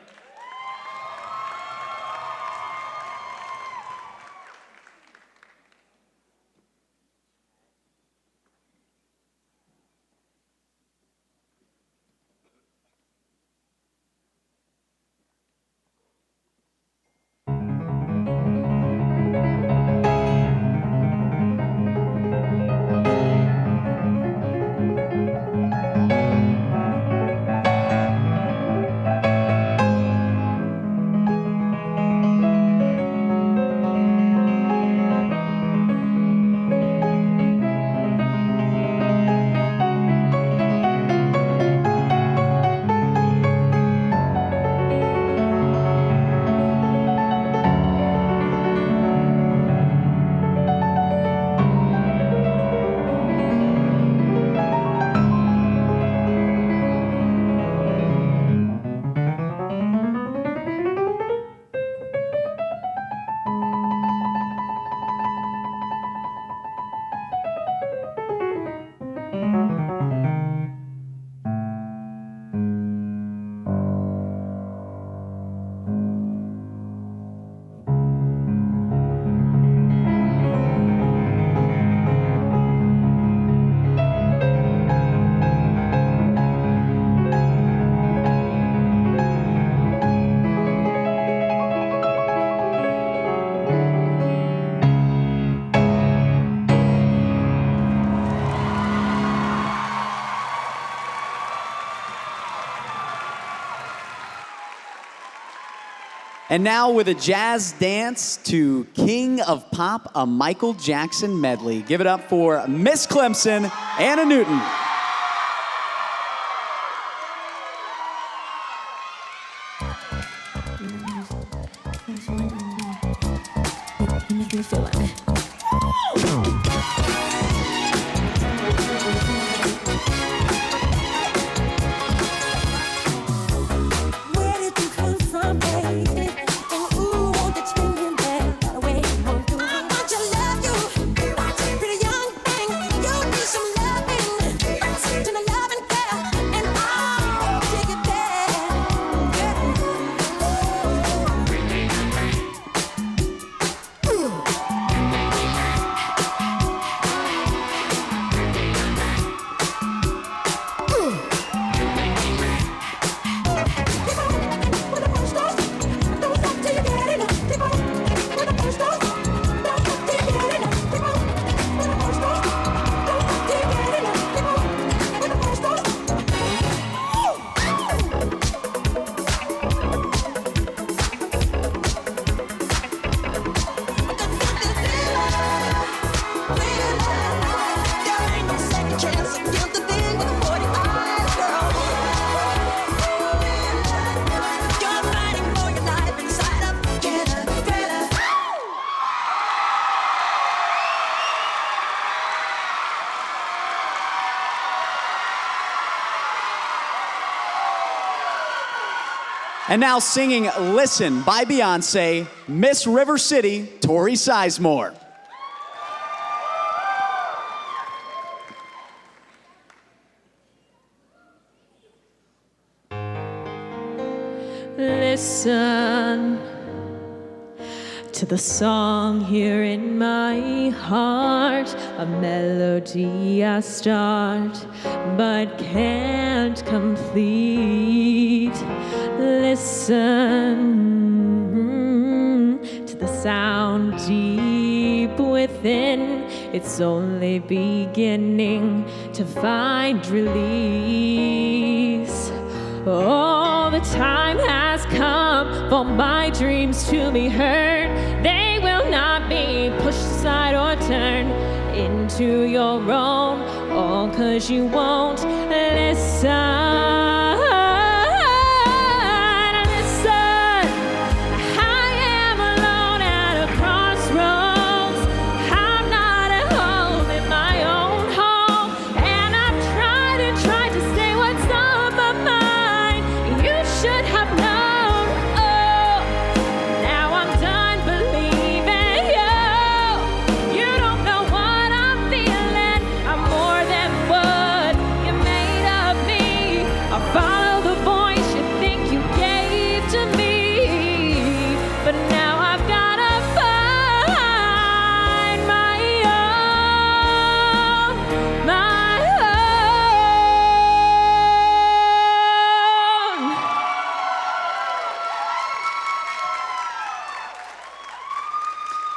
And now with a jazz dance to King of Pop, a Michael Jackson medley. Give it up for Miss Clemson, Anna Newton. And now singing Listen by Beyonce, Miss River City, Tori Sizemore. Listen to the song here in my heart, a melody I start but can't complete. Listen to the sound deep within, it's only beginning to find release. Oh, the time has come for my dreams to be heard. They will not be pushed aside or turned into your own, all 'cause you won't listen. Listen, I am alone at a crossroads. I'm not at home in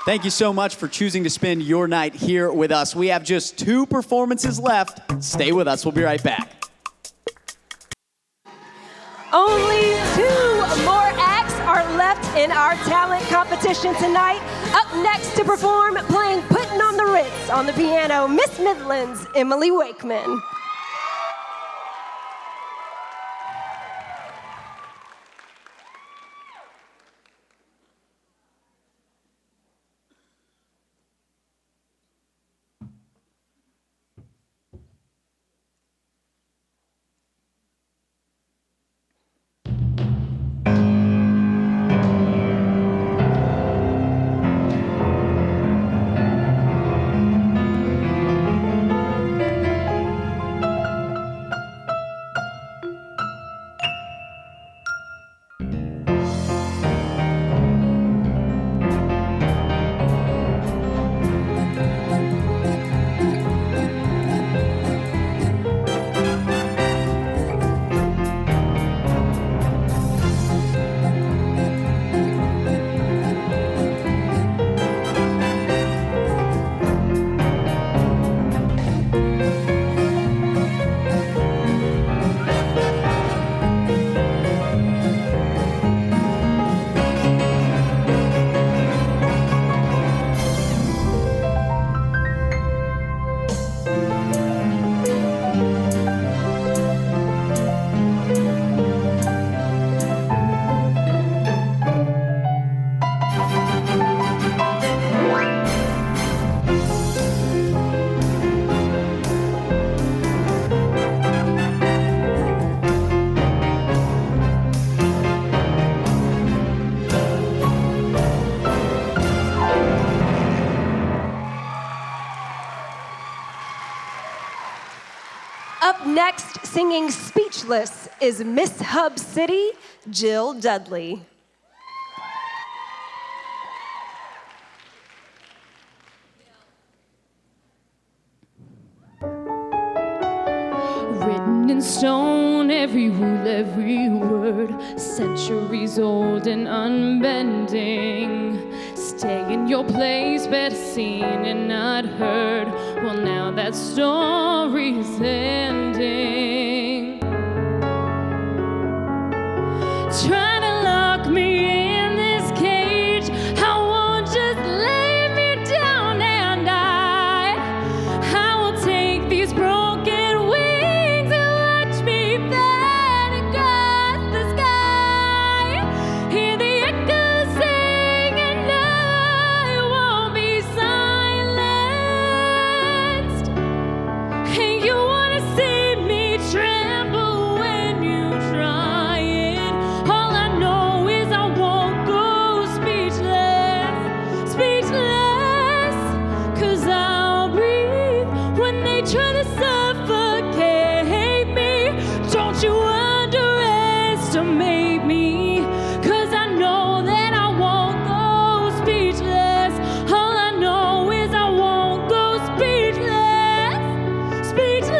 Thank you so much for choosing to spend your night here with us. We have just 2 performances left. Stay with us. We'll be right back. Only 2 more acts are left in our talent competition tonight. Up next to perform, playing Puttin' on the Ritz on the piano, Miss Midland's Emily Wakeman. Up next, singing Speechless, is Miss Hub City, Jill Dudley. Written in stone, every rule, every word, centuries old and unbending. Stay in your place, better seen and not heard. Well, now that story's ending. Trying to lock me in this cage, I won't just lay me down, and I will take these broken wings and watch me fly across the sky. Hear the echoes sing, and I won't be silenced. And you wanna see me tremble when you try it. All I know is I won't go speechless, speechless. 'Cause I'll breathe when they try to suffocate me. Don't you underestimate me, 'cause I know that I won't go speechless. All I know is I won't go speechless, speechless.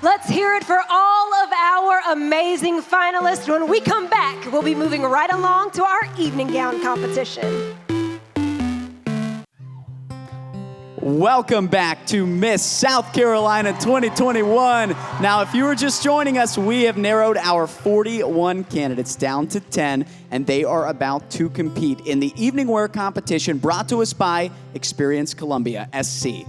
Let's hear it for all of our amazing finalists. When we come back, we'll be moving right along to our evening gown competition. Welcome back to Miss South Carolina 2021. Now, if you were just joining us, we have narrowed our 41 candidates down to 10, and they are about to compete in the evening wear competition brought to us by Experience Columbia, SC.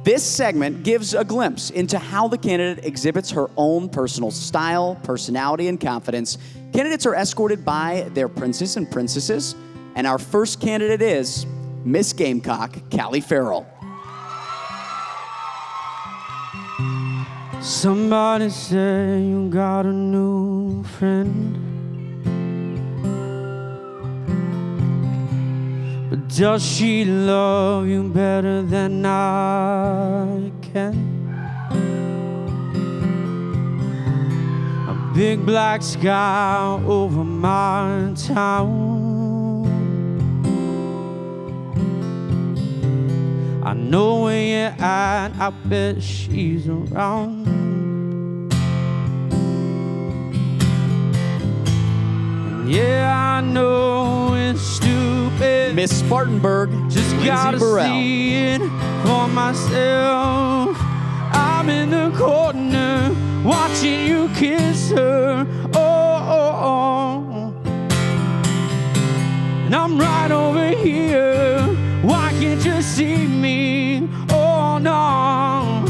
This segment gives a glimpse into how the candidate exhibits her own personal style, personality, and confidence. Candidates are escorted by their princes and princesses, and our first candidate is Miss Gamecock, Callie Farrell. Somebody say you got a new friend, but does she love you better than I can? A big black sky over my town. I know where you're at? I bet she's around. And yeah, I know it's stupid. Miss Spartanburg, just Lindsay gotta Burrell. see it for myself. I'm in the corner watching you kiss her. Oh. And I'm right over here. Why can't you see me? Oh no.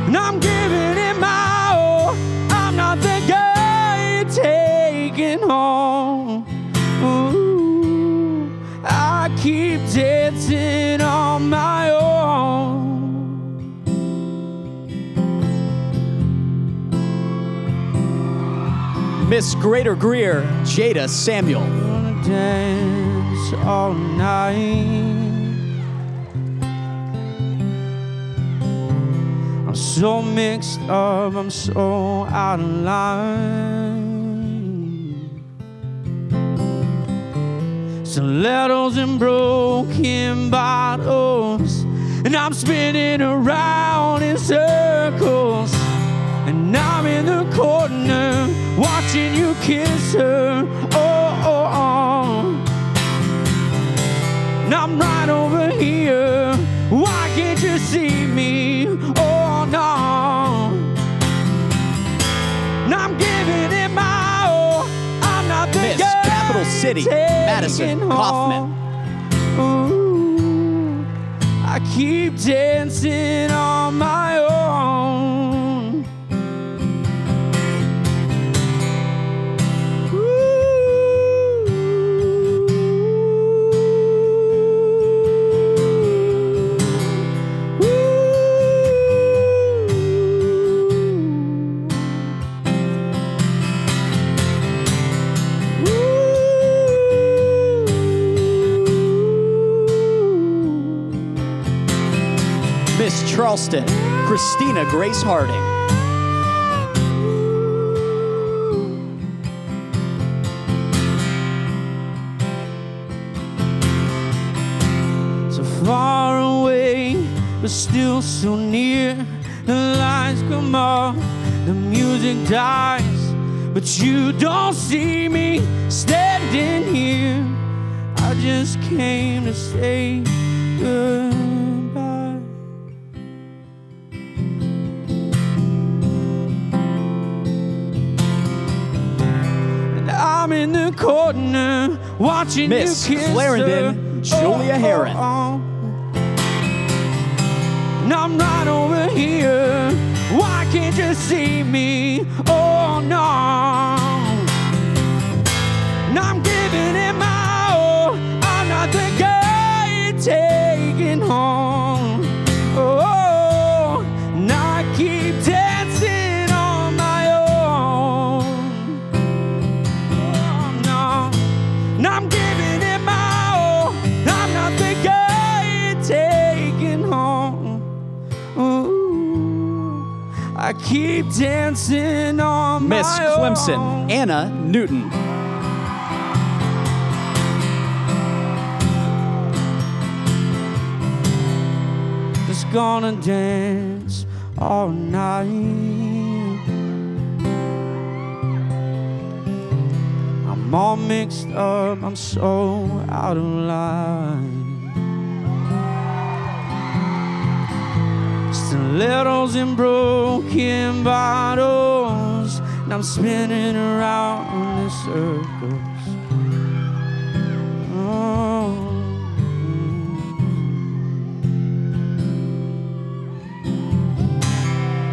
And I'm giving it my all. I'm not the guy you're taking home. Ooh, I keep dancing on my own. Miss Greater Greer, Jada Samuel. Wanna dance all night. I'm so mixed up, I'm so out of line. Stilettos and broken bottles, and I'm spinning around in circles. And I'm in the corner watching you kiss her. Oh. And I'm right over here. Why can't you see me? Oh no. And I'm giving it my all. I'm not the Miss guy Capital City, Madison taking Kaufman. home. Ooh, I keep dancing on my own. Miss Charleston, Christina Grace Harding. So far away, but still so near. The lights come up, the music dies, but you don't see me standing here. I just came to say goodbye. And I'm in the corner watching Miss you kiss Clarendon, her. Julia Heron. And I'm right over here. Why can't you see me? Oh no. And I'm giving it my all. I'm not the guy you're taking home. Oh, and I keep dancing on my own. Oh no. And I'm giving it my all. I'm not the guy you're taking home. Ooh, I keep dancing on Miss my own. Clemson, Anna Newton. Just gonna dance all night. I'm all mixed up, I'm so out of line. Stilettos and broken bottles, and I'm spinning around in circles. Oh.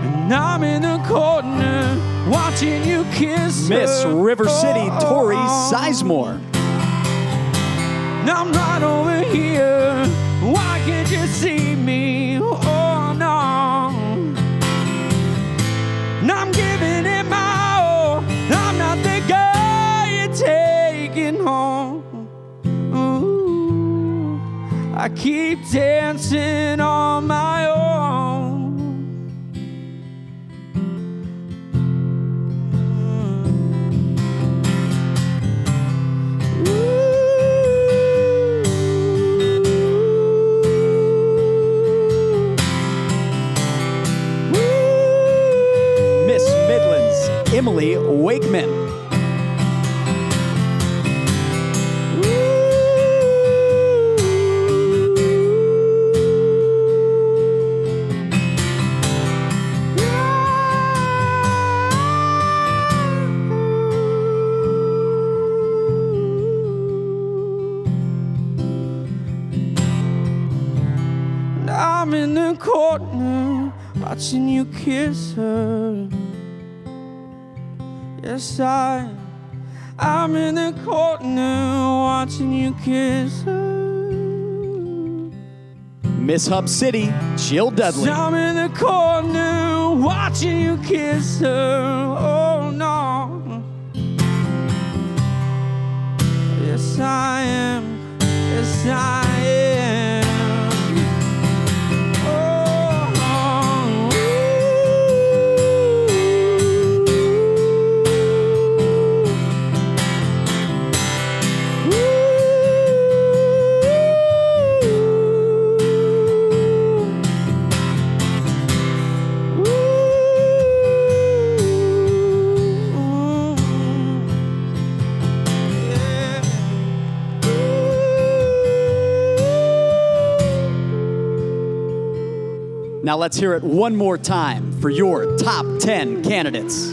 And I'm in the corner watching you kiss Miss her. River City, Tori Oh. Sizemore. And I'm right over here. Why can't you see me? Oh no. And I'm giving it my all. I'm not the guy you're taking home. Ooh, I keep dancing on my own. I'm in the corner watching you kiss her. Yes, I'm in the corner watching you kiss her. Miss Hub City, Jill Dudley. I'm in the corner watching you kiss her. Oh no. Yes, I am. Yes, I am. Now let's hear it one more time for your top 10 candidates.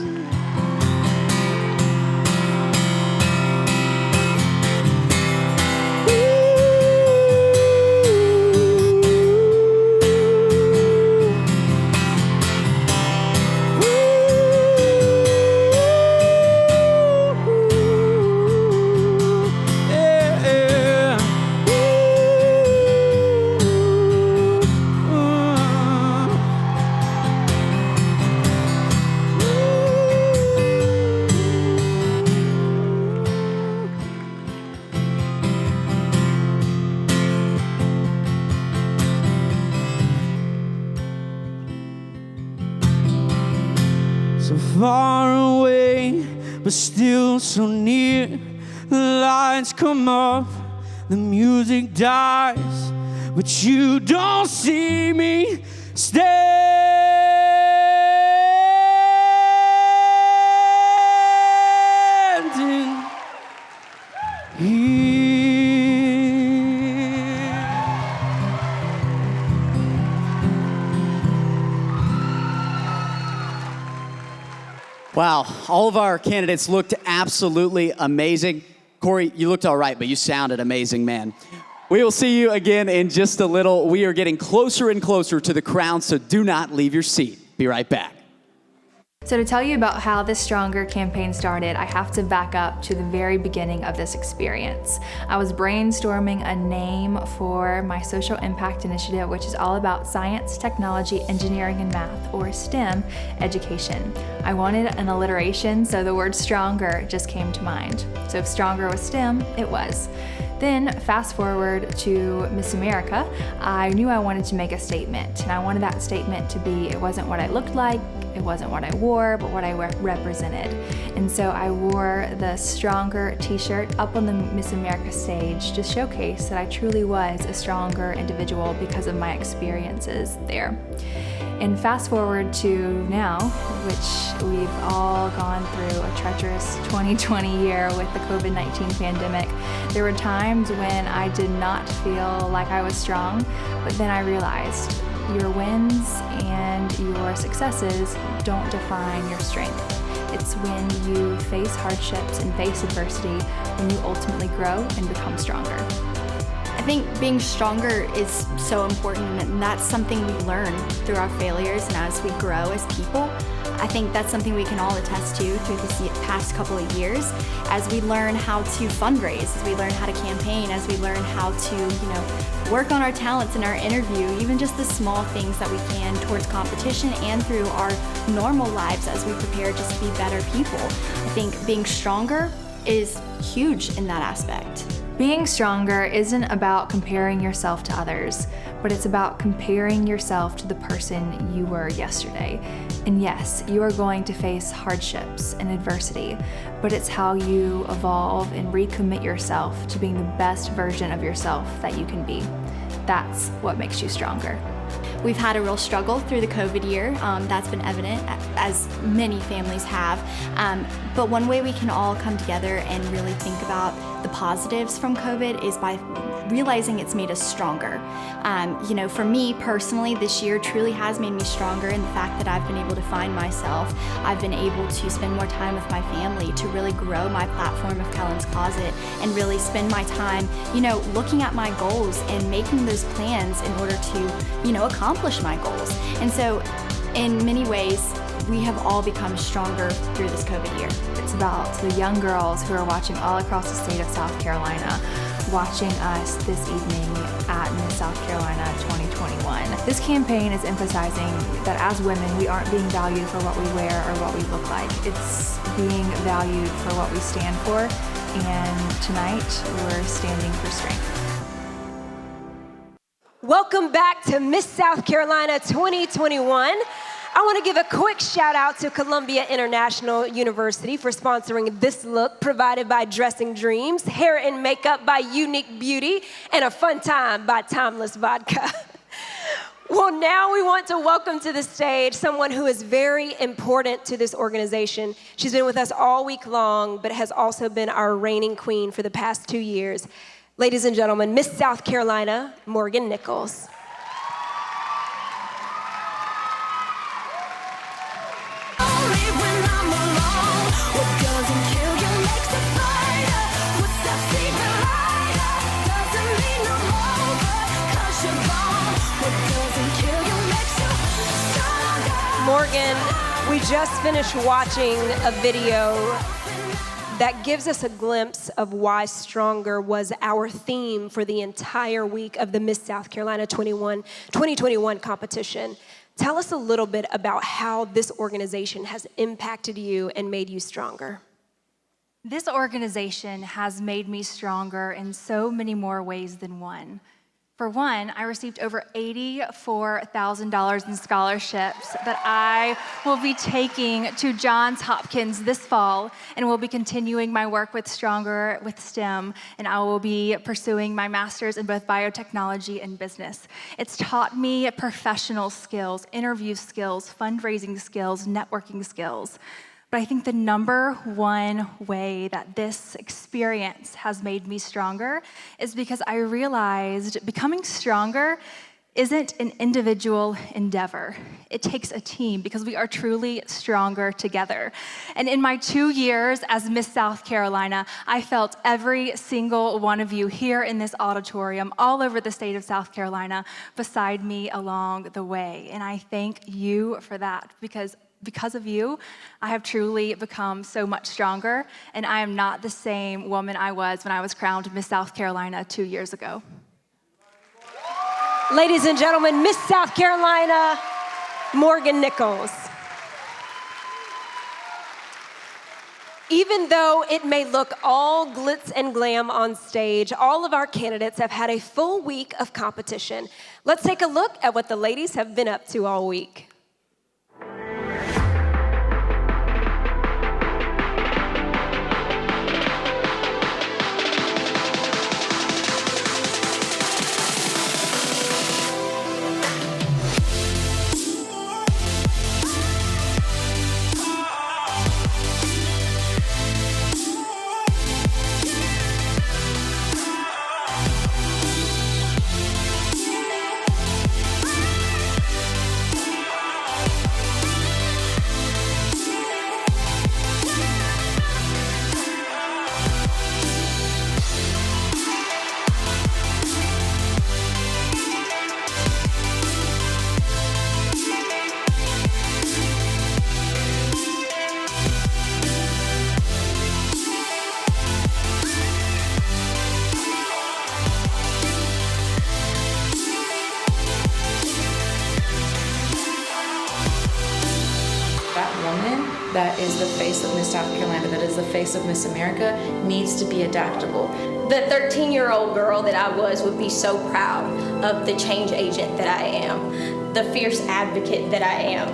So far away, but still so near. The lights come up, the music dies, but you don't see me standing here. Wow, all of our candidates looked absolutely amazing. Corey, you looked all right, but you sounded amazing, man. We will see you again in just a little. We are getting closer and closer to the crown, so do not leave your seat. Be right back. So to tell you about how this Stronger campaign started, I have to back up to the very beginning of this experience. I was brainstorming a name for my social impact initiative, which is all about science, technology, engineering, and math, or STEM education. I wanted an alliteration, so the word Stronger just came to mind. So if Stronger was STEM, it was. Then fast forward to Miss America, I knew I wanted to make a statement, and I wanted that statement to be, it wasn't what I looked like, it wasn't what I wore, but what I represented. And so I wore the Stronger t-shirt up on the Miss America stage to showcase that I truly was a stronger individual because of my experiences there. And fast forward to now, which we've all gone through a treacherous 2020 year with the COVID-19 pandemic. There were times when I did not feel like I was strong, but then I realized your wins and your successes don't define your strength. It's when you face hardships and face adversity when you ultimately grow and become stronger. I think being stronger is so important, and that's something we learn through our failures and as we grow as people. I think that's something we can all attest to through this past couple of years as we learn how to fundraise, as we learn how to campaign, as we learn how to, work on our talents in our interview, even just the small things that we can towards competition and through our normal lives as we prepare just to be better people. I think being stronger is huge in that aspect. Being stronger isn't about comparing yourself to others, but it's about comparing yourself to the person you were yesterday. And yes, you are going to face hardships and adversity, but it's how you evolve and recommit yourself to being the best version of yourself that you can be. That's what makes you stronger. We've had a real struggle through the COVID year. That's been evident, as many families have. But one way we can all come together and really think about the positives from COVID is by realizing it's made us stronger. You know, for me personally, this year truly has made me stronger in the fact that I've been able to find myself. I've been able to spend more time with my family, to really grow my platform of Kellen's Closet, and really spend my time, you know, looking at my goals and making those plans in order to, you know, accomplish my goals. And so in many ways, we have all become stronger through this COVID year. It's about the young girls who are watching all across the state of South Carolina, watching us this evening at Miss South Carolina 2021. This campaign is emphasizing that as women, we aren't being valued for what we wear or what we look like. It's being valued for what we stand for, and tonight we're standing for strength. Welcome back to Miss South Carolina 2021. I want to give a quick shout out to Columbia International University for sponsoring this look provided by Dressing Dreams, hair and makeup by Unique Beauty, and a fun time by Timeless Vodka. Well, now we want to welcome to the stage someone who is very important to this organization. She's been with us all week long, but has also been our reigning queen for the past 2 years. Ladies and gentlemen, Miss South Carolina, Morgan Nichols. Morgan, we just finished watching a video that gives us a glimpse of why Stronger was our theme for the entire week of the Miss South Carolina 2021 competition. Tell us a little bit about how this organization has impacted you and made you stronger. This organization has made me stronger in so many more ways than one. For one, I received over $84,000 in scholarships that I will be taking to Johns Hopkins this fall, and will be continuing my work with Stronger with STEM, and I will be pursuing my master's in both biotechnology and business. It's taught me professional skills, interview skills, fundraising skills, networking skills. But I think the number one way that this experience has made me stronger is because I realized becoming stronger isn't an individual endeavor. It takes a team, because we are truly stronger together. And in my 2 years as Miss South Carolina, I felt every single one of you here in this auditorium, all over the state of South Carolina, beside me along the way. And I thank you for that, because of you, I have truly become so much stronger, and I am not the same woman I was when I was crowned Miss South Carolina 2 years ago. Ladies and gentlemen, Miss South Carolina, Morgan Nichols. Even though it may look all glitz and glam on stage, all of our candidates have had a full week of competition. Let's take a look at what the ladies have been up to all week. That is the face of Miss South Carolina, that is the face of Miss America, needs to be adaptable. The 13-year-old girl that I was would be so proud of the change agent that I am, the fierce advocate that I am,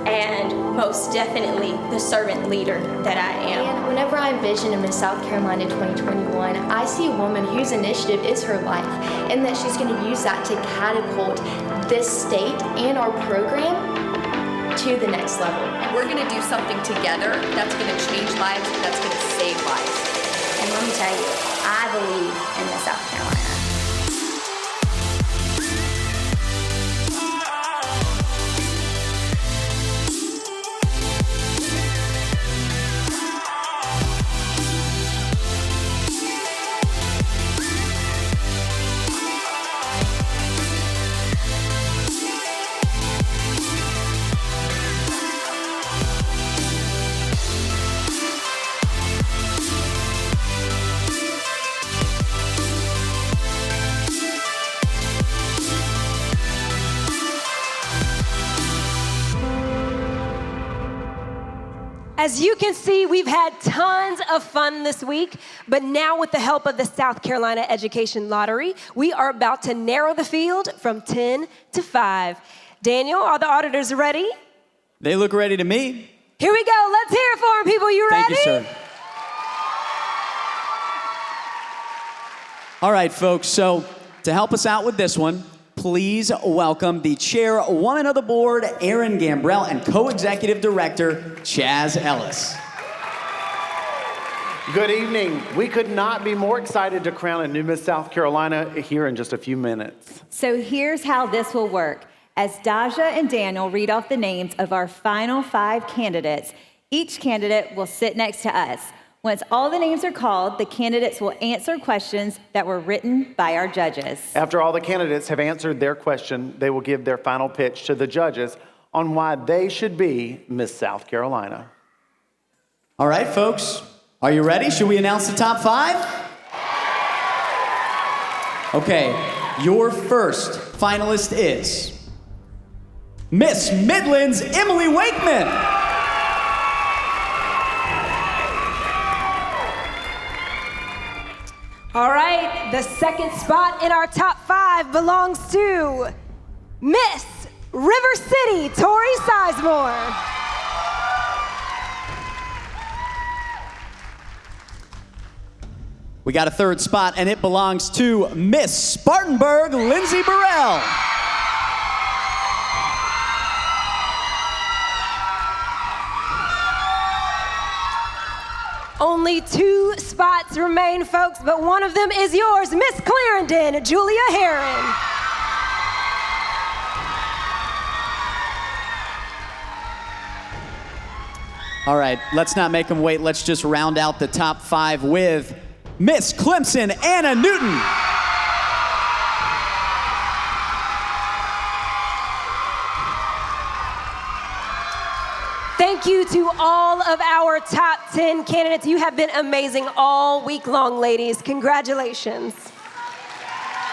and most definitely the servant leader that I am. And whenever I envision a Miss South Carolina 2021, I see a woman whose initiative is her life, and that she's going to use that to catapult this state and our program to the next level. And we're going to do something together that's going to change lives, that's going to save lives. And let me tell you, I believe in Miss South Carolina. As you can see, we've had tons of fun this week, but now with the help of the South Carolina Education Lottery, we are about to narrow the field from 10 to 5. Daniel, are the auditors ready? They look ready to me. Here we go. Let's hear it for them, people. You ready? Thank you, sir. All right, folks, so to help us out with this one, please welcome the chairwoman of the board, Erin Gambrell, and co-executive director, Chaz Ellis. Good evening. We could not be more excited to crown a new Miss South Carolina here in just a few minutes. So here's how this will work. As Daja and Daniel read off the names of our final 5 candidates, each candidate will sit next to us. Once all the names are called, the candidates will answer questions that were written by our judges. After all the candidates have answered their question, they will give their final pitch to the judges on why they should be Miss South Carolina. All right, folks, are you ready? Should we announce the top 5? Okay, your first finalist is Miss Midland's Emily Wakeman. All right, the second spot in our top 5 belongs to Miss River City, Tori Sizemore. We got a third spot, and it belongs to Miss Spartanburg, Lindsay Burrell. Only 2 spots remain, folks, but one of them is yours, Miss Clarendon, Julia Heron. All right, let's not make them wait. Let's just round out the top 5 with Miss Clemson, Anna Newton. Thank you to all of our top 10 candidates. You have been amazing all week long, ladies. Congratulations.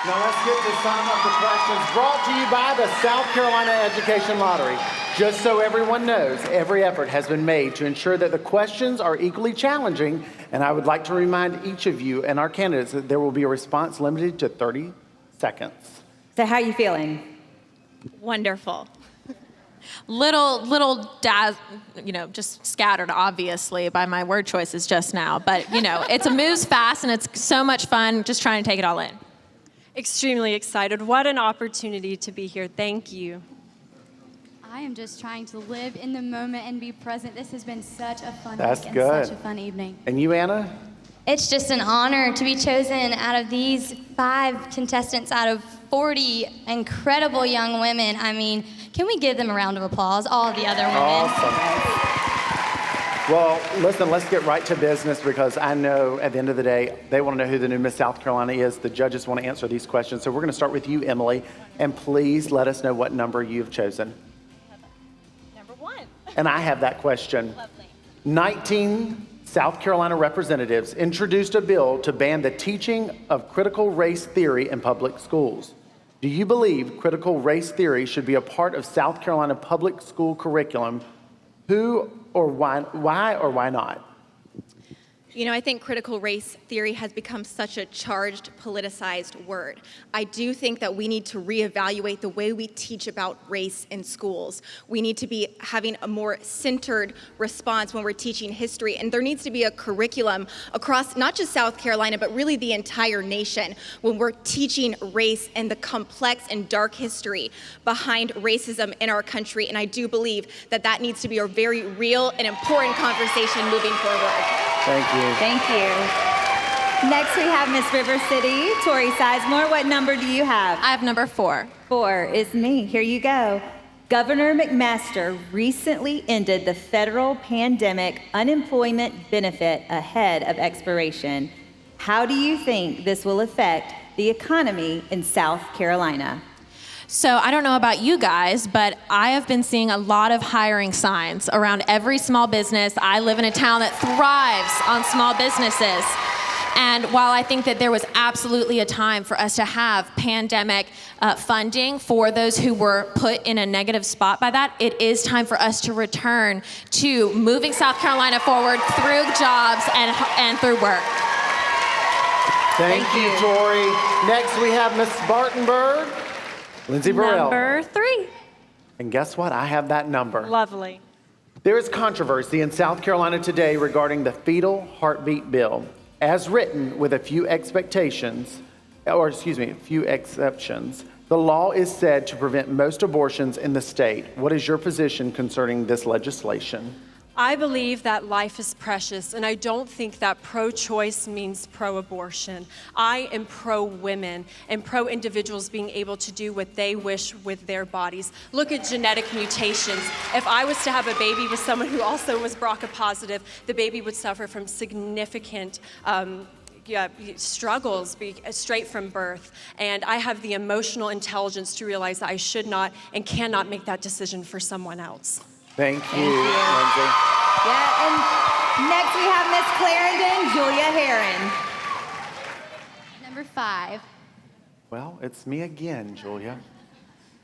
Now let's get to some of the questions brought to you by the South Carolina Education Lottery. Just so everyone knows, every effort has been made to ensure that the questions are equally challenging, and I would like to remind each of you and our candidates that there will be a response limited to 30 seconds. So how are you feeling? Wonderful. Just scattered, obviously, by my word choices just now. But, it moves fast and it's so much fun just trying to take it all in. Extremely excited. What an opportunity to be here. Thank you. I am just trying to live in the moment and be present. This has been such a fun That's week good. and such a fun evening. And you, Anna? It's just an honor to be chosen out of these 5 contestants out of 40 incredible young women. I mean, can we give them a round of applause, all the other women? Awesome. Well, listen, let's get right to business because I know at the end of the day, they want to know who the new Miss South Carolina is. The judges want to answer these questions. So we're going to start with you, Emily, and please let us know what number you've chosen. Number 1. And I have that question. Lovely. 19 South Carolina representatives introduced a bill to ban the teaching of critical race theory in public schools. Do you believe critical race theory should be a part of South Carolina public school curriculum? Who or why or why not? I think critical race theory has become such a charged, politicized word. I do think that we need to reevaluate the way we teach about race in schools. We need to be having a more centered response when we're teaching history, and there needs to be a curriculum across not just South Carolina, but really the entire nation when we're teaching race and the complex and dark history behind racism in our country, and I do believe that that needs to be a very real and important conversation moving forward. Thank you. Thank you. Next, we have Miss River City, Tori Sizemore. What number do you have? I have number 4. 4 is me. Here you go. Governor McMaster recently ended the federal pandemic unemployment benefit ahead of expiration. How do you think this will affect the economy in South Carolina? So I don't know about you guys, but I have been seeing a lot of hiring signs around every small business. I live in a town that thrives on small businesses. And while I think that there was absolutely a time for us to have pandemic funding for those who were put in a negative spot by that, it is time for us to return to moving South Carolina forward through jobs and through work. Thank you, Tori. Next, we have Miss Spartanburg, Lindsay Burrell. Number 3. And guess what? I have that number. Lovely. There is controversy in South Carolina today regarding the fetal heartbeat bill. As written, with a few exceptions, the law is said to prevent most abortions in the state. What is your position concerning this legislation? I believe that life is precious, and I don't think that pro-choice means pro-abortion. I am pro-women and pro-individuals being able to do what they wish with their bodies. Look at genetic mutations. If I was to have a baby with someone who also was BRCA positive, the baby would suffer from significant struggles straight from birth. And I have the emotional intelligence to realize that I should not and cannot make that decision for someone else. Thank you, Lindsay. Yeah, and next we have Miss Clarendon, Julia Herron. Number 5. Well, it's me again, Julia.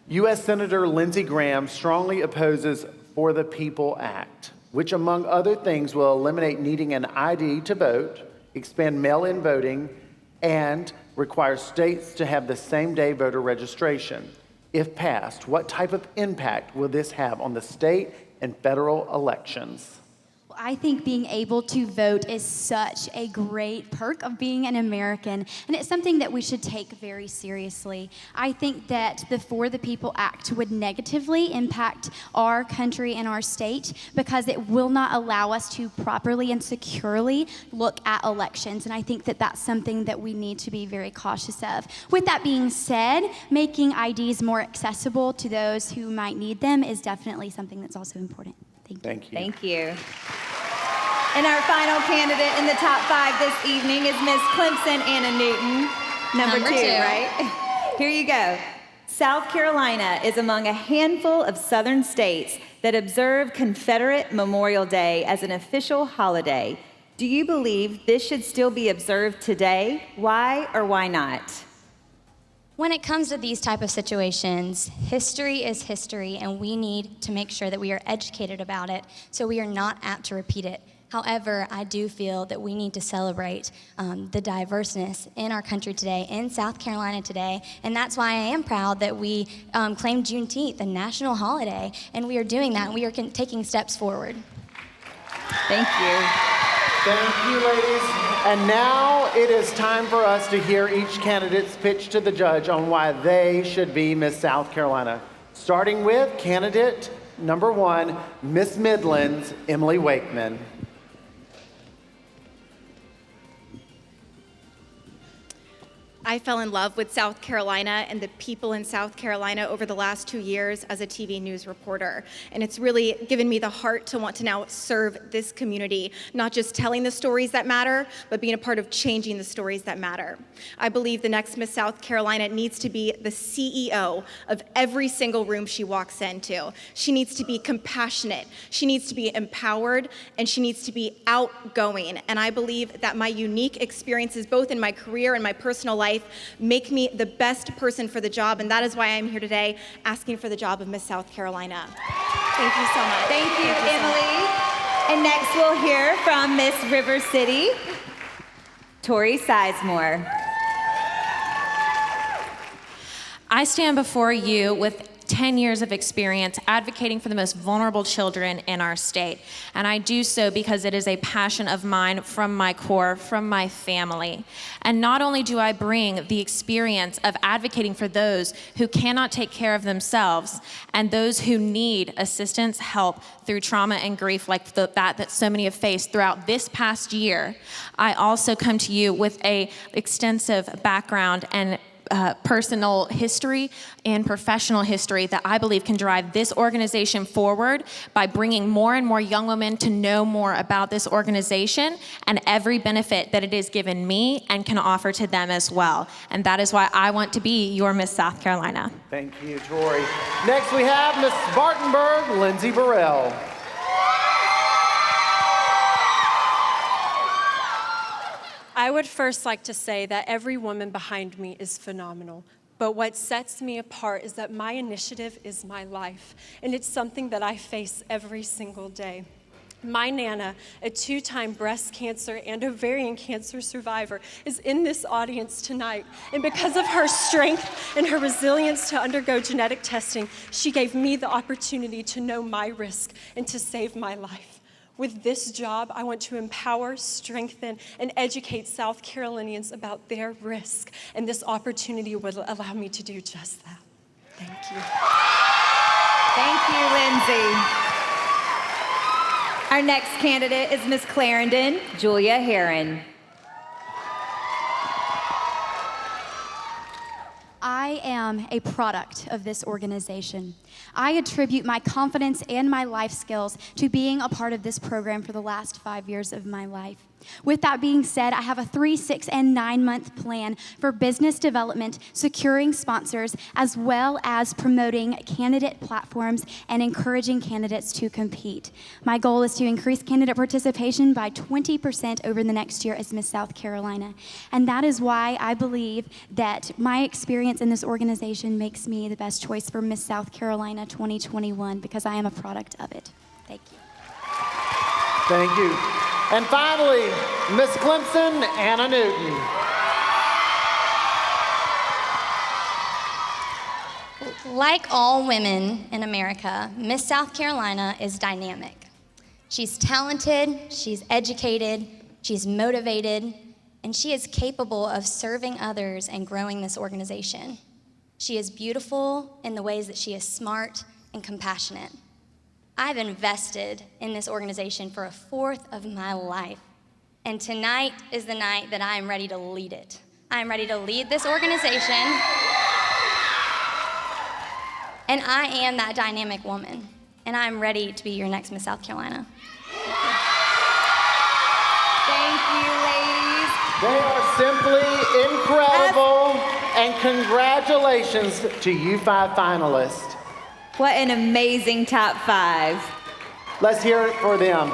U.S. Senator Lindsey Graham strongly opposes For the People Act, which, among other things, will eliminate needing an ID to vote, expand mail-in voting, and require states to have the same-day voter registration. If passed, what type of impact will this have on the state and federal elections? I think being able to vote is such a great perk of being an American, and it's something that we should take very seriously. I think that the For the People Act would negatively impact our country and our state because it will not allow us to properly and securely look at elections, and I think that that's something that we need to be very cautious of. With that being said, making IDs more accessible to those who might need them is definitely something that's also important. Thank you. Thank you. And our final candidate in the top 5 this evening is Miss Clemson Anna Newton, number 2, right? Here you go. South Carolina is among a handful of southern states that observe Confederate Memorial Day as an official holiday. Do you believe this should still be observed today? Why or why not? When it comes to these type of situations, history is history, and we need to make sure that we are educated about it so we are not apt to repeat it. However, I do feel that we need to celebrate the diverseness in our country today, in South Carolina today, and that's why I am proud that we claimed Juneteenth a national holiday, and we are doing that, and we are taking steps forward. Thank you. Thank you, ladies. And now it is time for us to hear each candidate's pitch to the judge on why they should be Miss South Carolina. Starting with candidate number 1, Miss Midlands, Emily Wakeman. I fell in love with South Carolina and the people in South Carolina over the last 2 years as a TV news reporter. And it's really given me the heart to want to now serve this community, not just telling the stories that matter, but being a part of changing the stories that matter. I believe the next Miss South Carolina needs to be the CEO of every single room she walks into. She needs to be compassionate, she needs to be empowered, and she needs to be outgoing. And I believe that my unique experiences, both in my career and my personal life, make me the best person for the job, and that is why I'm here today asking for the job of Miss South Carolina. Thank you so much. Thank you, Emily. And next we'll hear from Miss River City, Tori Sizemore. I stand before you with 10 years of experience advocating for the most vulnerable children in our state. And I do so because it is a passion of mine from my core, from my family. And not only do I bring the experience of advocating for those who cannot take care of themselves and those who need assistance, help through trauma and grief like that so many have faced throughout this past year, I also come to you with a extensive background and personal history and professional history that I believe can drive this organization forward by bringing more and more young women to know more about this organization and every benefit that it has given me and can offer to them as well. And that is why I want to be your Miss South Carolina. Thank you, Tori. Next we have Miss Spartanburg, Lindsay Burrell. I would first like to say that every woman behind me is phenomenal. But what sets me apart is that my initiative is my life, and it's something that I face every single day. My Nana, a 2-time breast cancer and ovarian cancer survivor, is in this audience tonight. And because of her strength and her resilience to undergo genetic testing, she gave me the opportunity to know my risk and to save my life. With this job, I want to empower, strengthen, and educate South Carolinians about their risk, and this opportunity will allow me to do just that. Thank you. Thank you, Lindsay. Our next candidate is Ms. Clarendon Julia Heron. I am a product of this organization. I attribute my confidence and my life skills to being a part of this program for the last 5 years of my life. With that being said, I have a 3, 6, and 9-month plan for business development, securing sponsors, as well as promoting candidate platforms and encouraging candidates to compete. My goal is to increase candidate participation by 20% over the next year as Miss South Carolina. And that is why I believe that my experience in this organization makes me the best choice for Miss South Carolina 2021 because I am a product of it. Thank you. Thank you. And finally, Miss Clemson, Anna Newton. Like all women in America, Miss South Carolina is dynamic. She's talented, she's educated, she's motivated, and she is capable of serving others and growing this organization. She is beautiful in the ways that she is smart and compassionate. I've invested in this organization for 1/4 of my life, and tonight is the night that I am ready to lead it. I am ready to lead this organization, and I am that dynamic woman, and I'm ready to be your next Miss South Carolina. Thank you, ladies. They are simply incredible, and congratulations to you 5 finalists. What an amazing top 5. Let's hear it for them.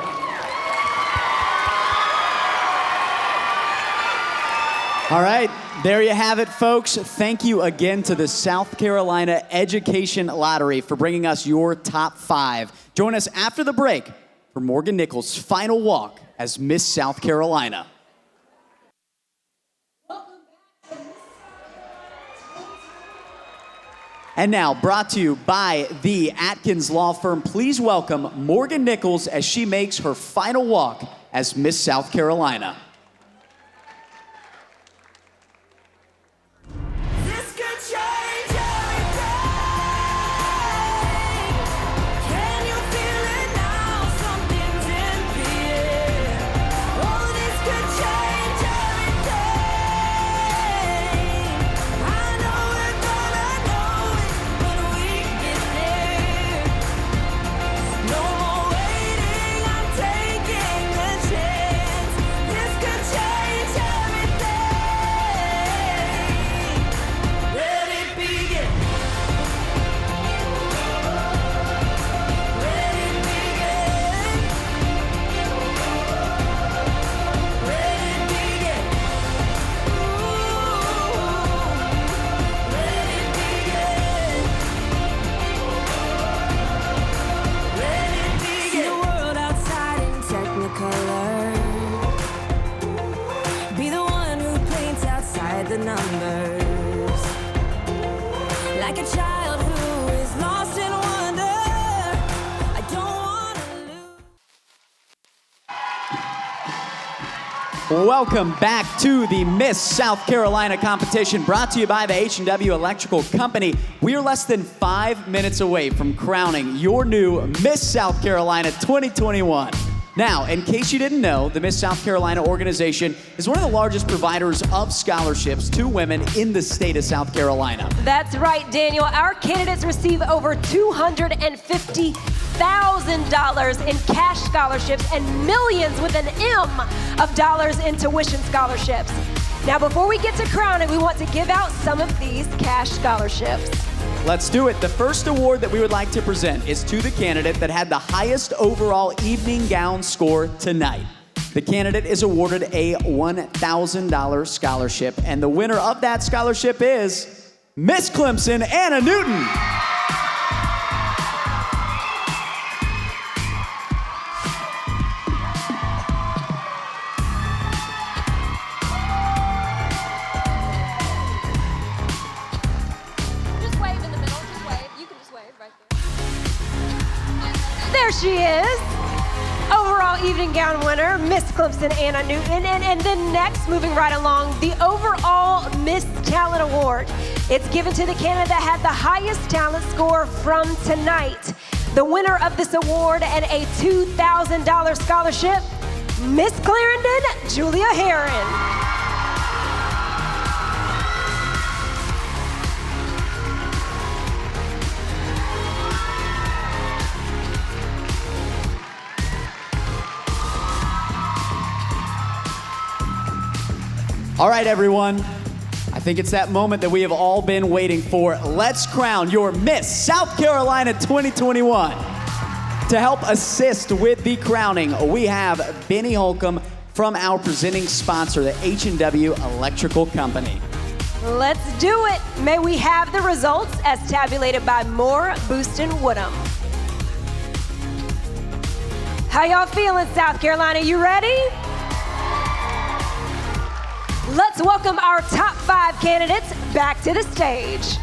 All right, there you have it, folks. Thank you again to the South Carolina Education Lottery for bringing us your top 5. Join us after the break for Morgan Nichols' final walk as Miss South Carolina. And now, brought to you by the Atkins Law Firm, please welcome Morgan Nichols as she makes her final walk as Miss South Carolina. The numbers like a child who is lost. Welcome back to the Miss South Carolina competition brought to you by the H&W Electrical Company. We are less than 5 minutes away from crowning your new Miss South Carolina 2021. Now, in case you didn't know, the Miss South Carolina organization is one of the largest providers of scholarships to women in the state of South Carolina. That's right, Daniel. Our candidates receive over $250,000 in cash scholarships and millions with an M of dollars in tuition scholarships. Now, before we get to crowning, we want to give out some of these cash scholarships. Let's do it. The first award that we would like to present is to the candidate that had the highest overall evening gown score tonight. The candidate is awarded a $1,000 scholarship, and the winner of that scholarship is Miss Clemson, Anna Newton. There she is. Overall evening gown winner, Miss Clemson Anna Newton. And then next, moving right along, the overall Miss Talent Award. It's given to the candidate that had the highest talent score from tonight. The winner of this award and a $2,000 scholarship, Miss Clarendon, Julia Heron. All right, everyone. I think it's that moment that we have all been waiting for. Let's crown your Miss South Carolina 2021. To help assist with the crowning, we have Benny Holcomb from our presenting sponsor, the H&W Electrical Company. Let's do it. May we have the results as tabulated by Moore, Booston, Woodham. How y'all feeling, South Carolina? You ready? Let's welcome our top 5 candidates back to the stage.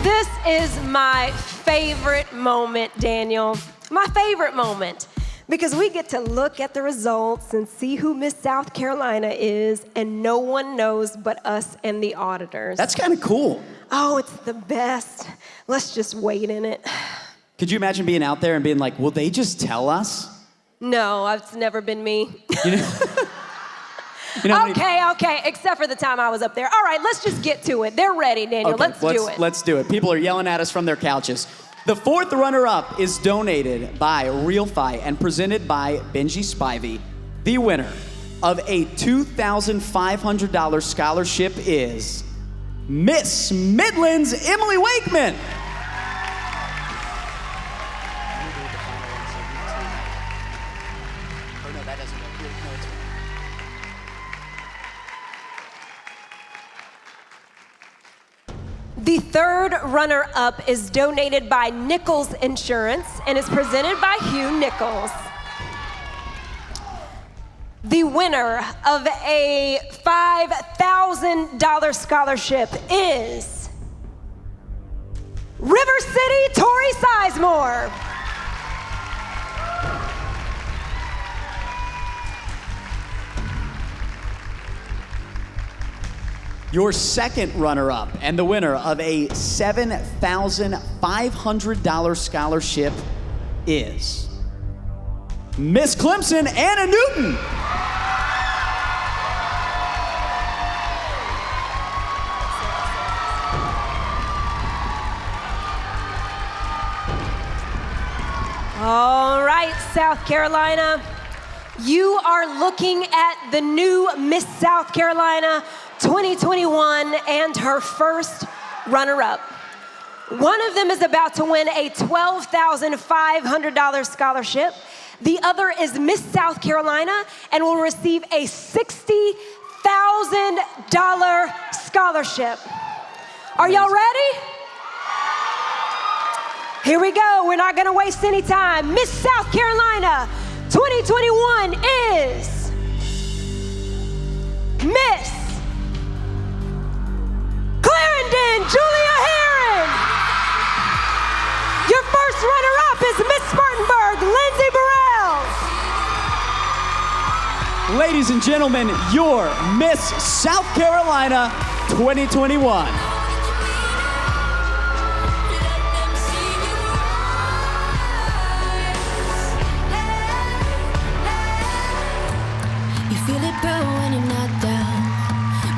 This is my favorite moment, Daniel. My favorite moment. Because we get to look at the results and see who Miss South Carolina is, and no one knows but us and the auditors. That's kind of cool. Oh, it's the best. Let's just wait in it. Could you imagine being out there and being like, will they just tell us? No, it's never been me. You know, Okay, except for the time I was up there. All right, let's just get to it. They're ready, Daniel. Okay, let's do it. Let's do it. People are yelling at us from their couches. The fourth runner-up is donated by RealFi and presented by Benji Spivey. The winner of a $2,500 scholarship is Miss Midlands Emily Wakeman. The third runner-up is donated by Nichols Insurance and is presented by Hugh Nichols. The winner of a $5,000 scholarship is River City Tori Sizemore. Your second runner-up and the winner of a $7,500 scholarship is Miss Clemson Anna Newton. All right, South Carolina, you are looking at the new Miss South Carolina 2021 and her first runner-up. One of them is about to win a $12,500 scholarship. The other is Miss South Carolina and will receive a $60,000 scholarship. Are y'all ready? Here we go. We're not going to waste any time. Miss South Carolina 2021 is Miss Julia Heron. Your first runner-up is Miss Spartanburg, Lindsay Burrell. Ladies and gentlemen, your Miss South Carolina 2021. You feel it burn when you're not down,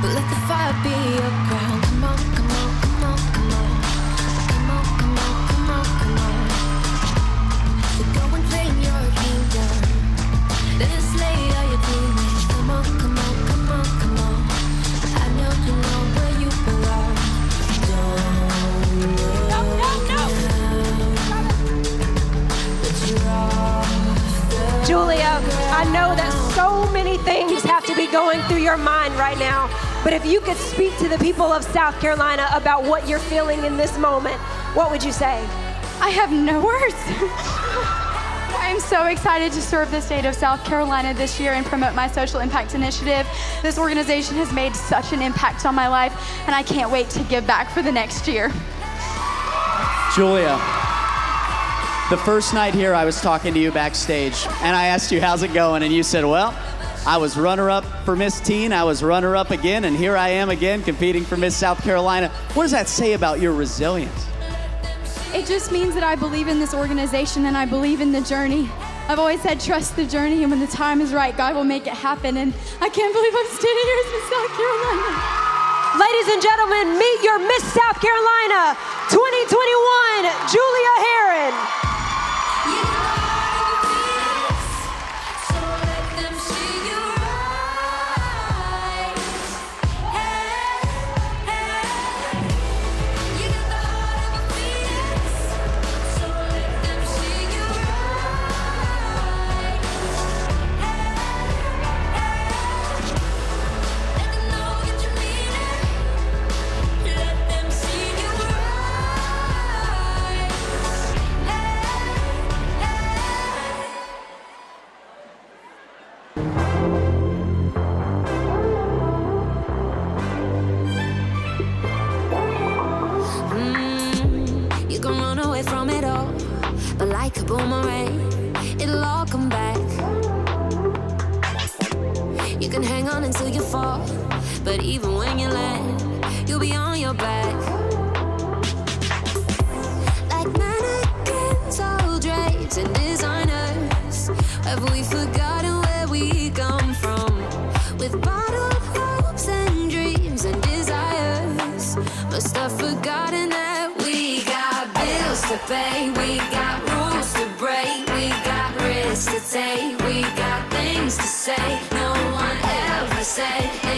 but let the fire be your ground. Come on, come on, come on, come on. Come on, come on, come on, come on. So go and claim your kingdom. Then slay all your demons. Come on, come on, come on, come on. I know you know where you belong. Julia, I know that so many things have to be going through your mind right now, but if you could speak to the people of South Carolina about what you're feeling in this moment, what would you say? I have no words. I am so excited to serve the state of South Carolina this year and promote my social impact initiative. This organization has made such an impact on my life, and I can't wait to give back for the next year. Julia, the first night here, I was talking to you backstage, and I asked you, how's it going? And you said, well, I was runner-up for Miss Teen, I was runner-up again, and here I am again competing for Miss South Carolina. What does that say about your resilience? It just means that I believe in this organization and I believe in the journey. I've always said trust the journey, and when the time is right, God will make it happen. And I can't believe I'm standing here as Miss South Carolina. Ladies and gentlemen, meet your Miss South Carolina 2021, Julia Heron. You can run away from it all, but like a boomerang, it'll all come back. You can hang on until you fall, but even when you land, you'll be on your back. Like mannequins, all draped and designers, have we forgotten where we come from? With bottled hopes and dreams and desires, must have forgotten that we got bills to pay, we got rules to break, we got risks to take, we got things to say no one ever said.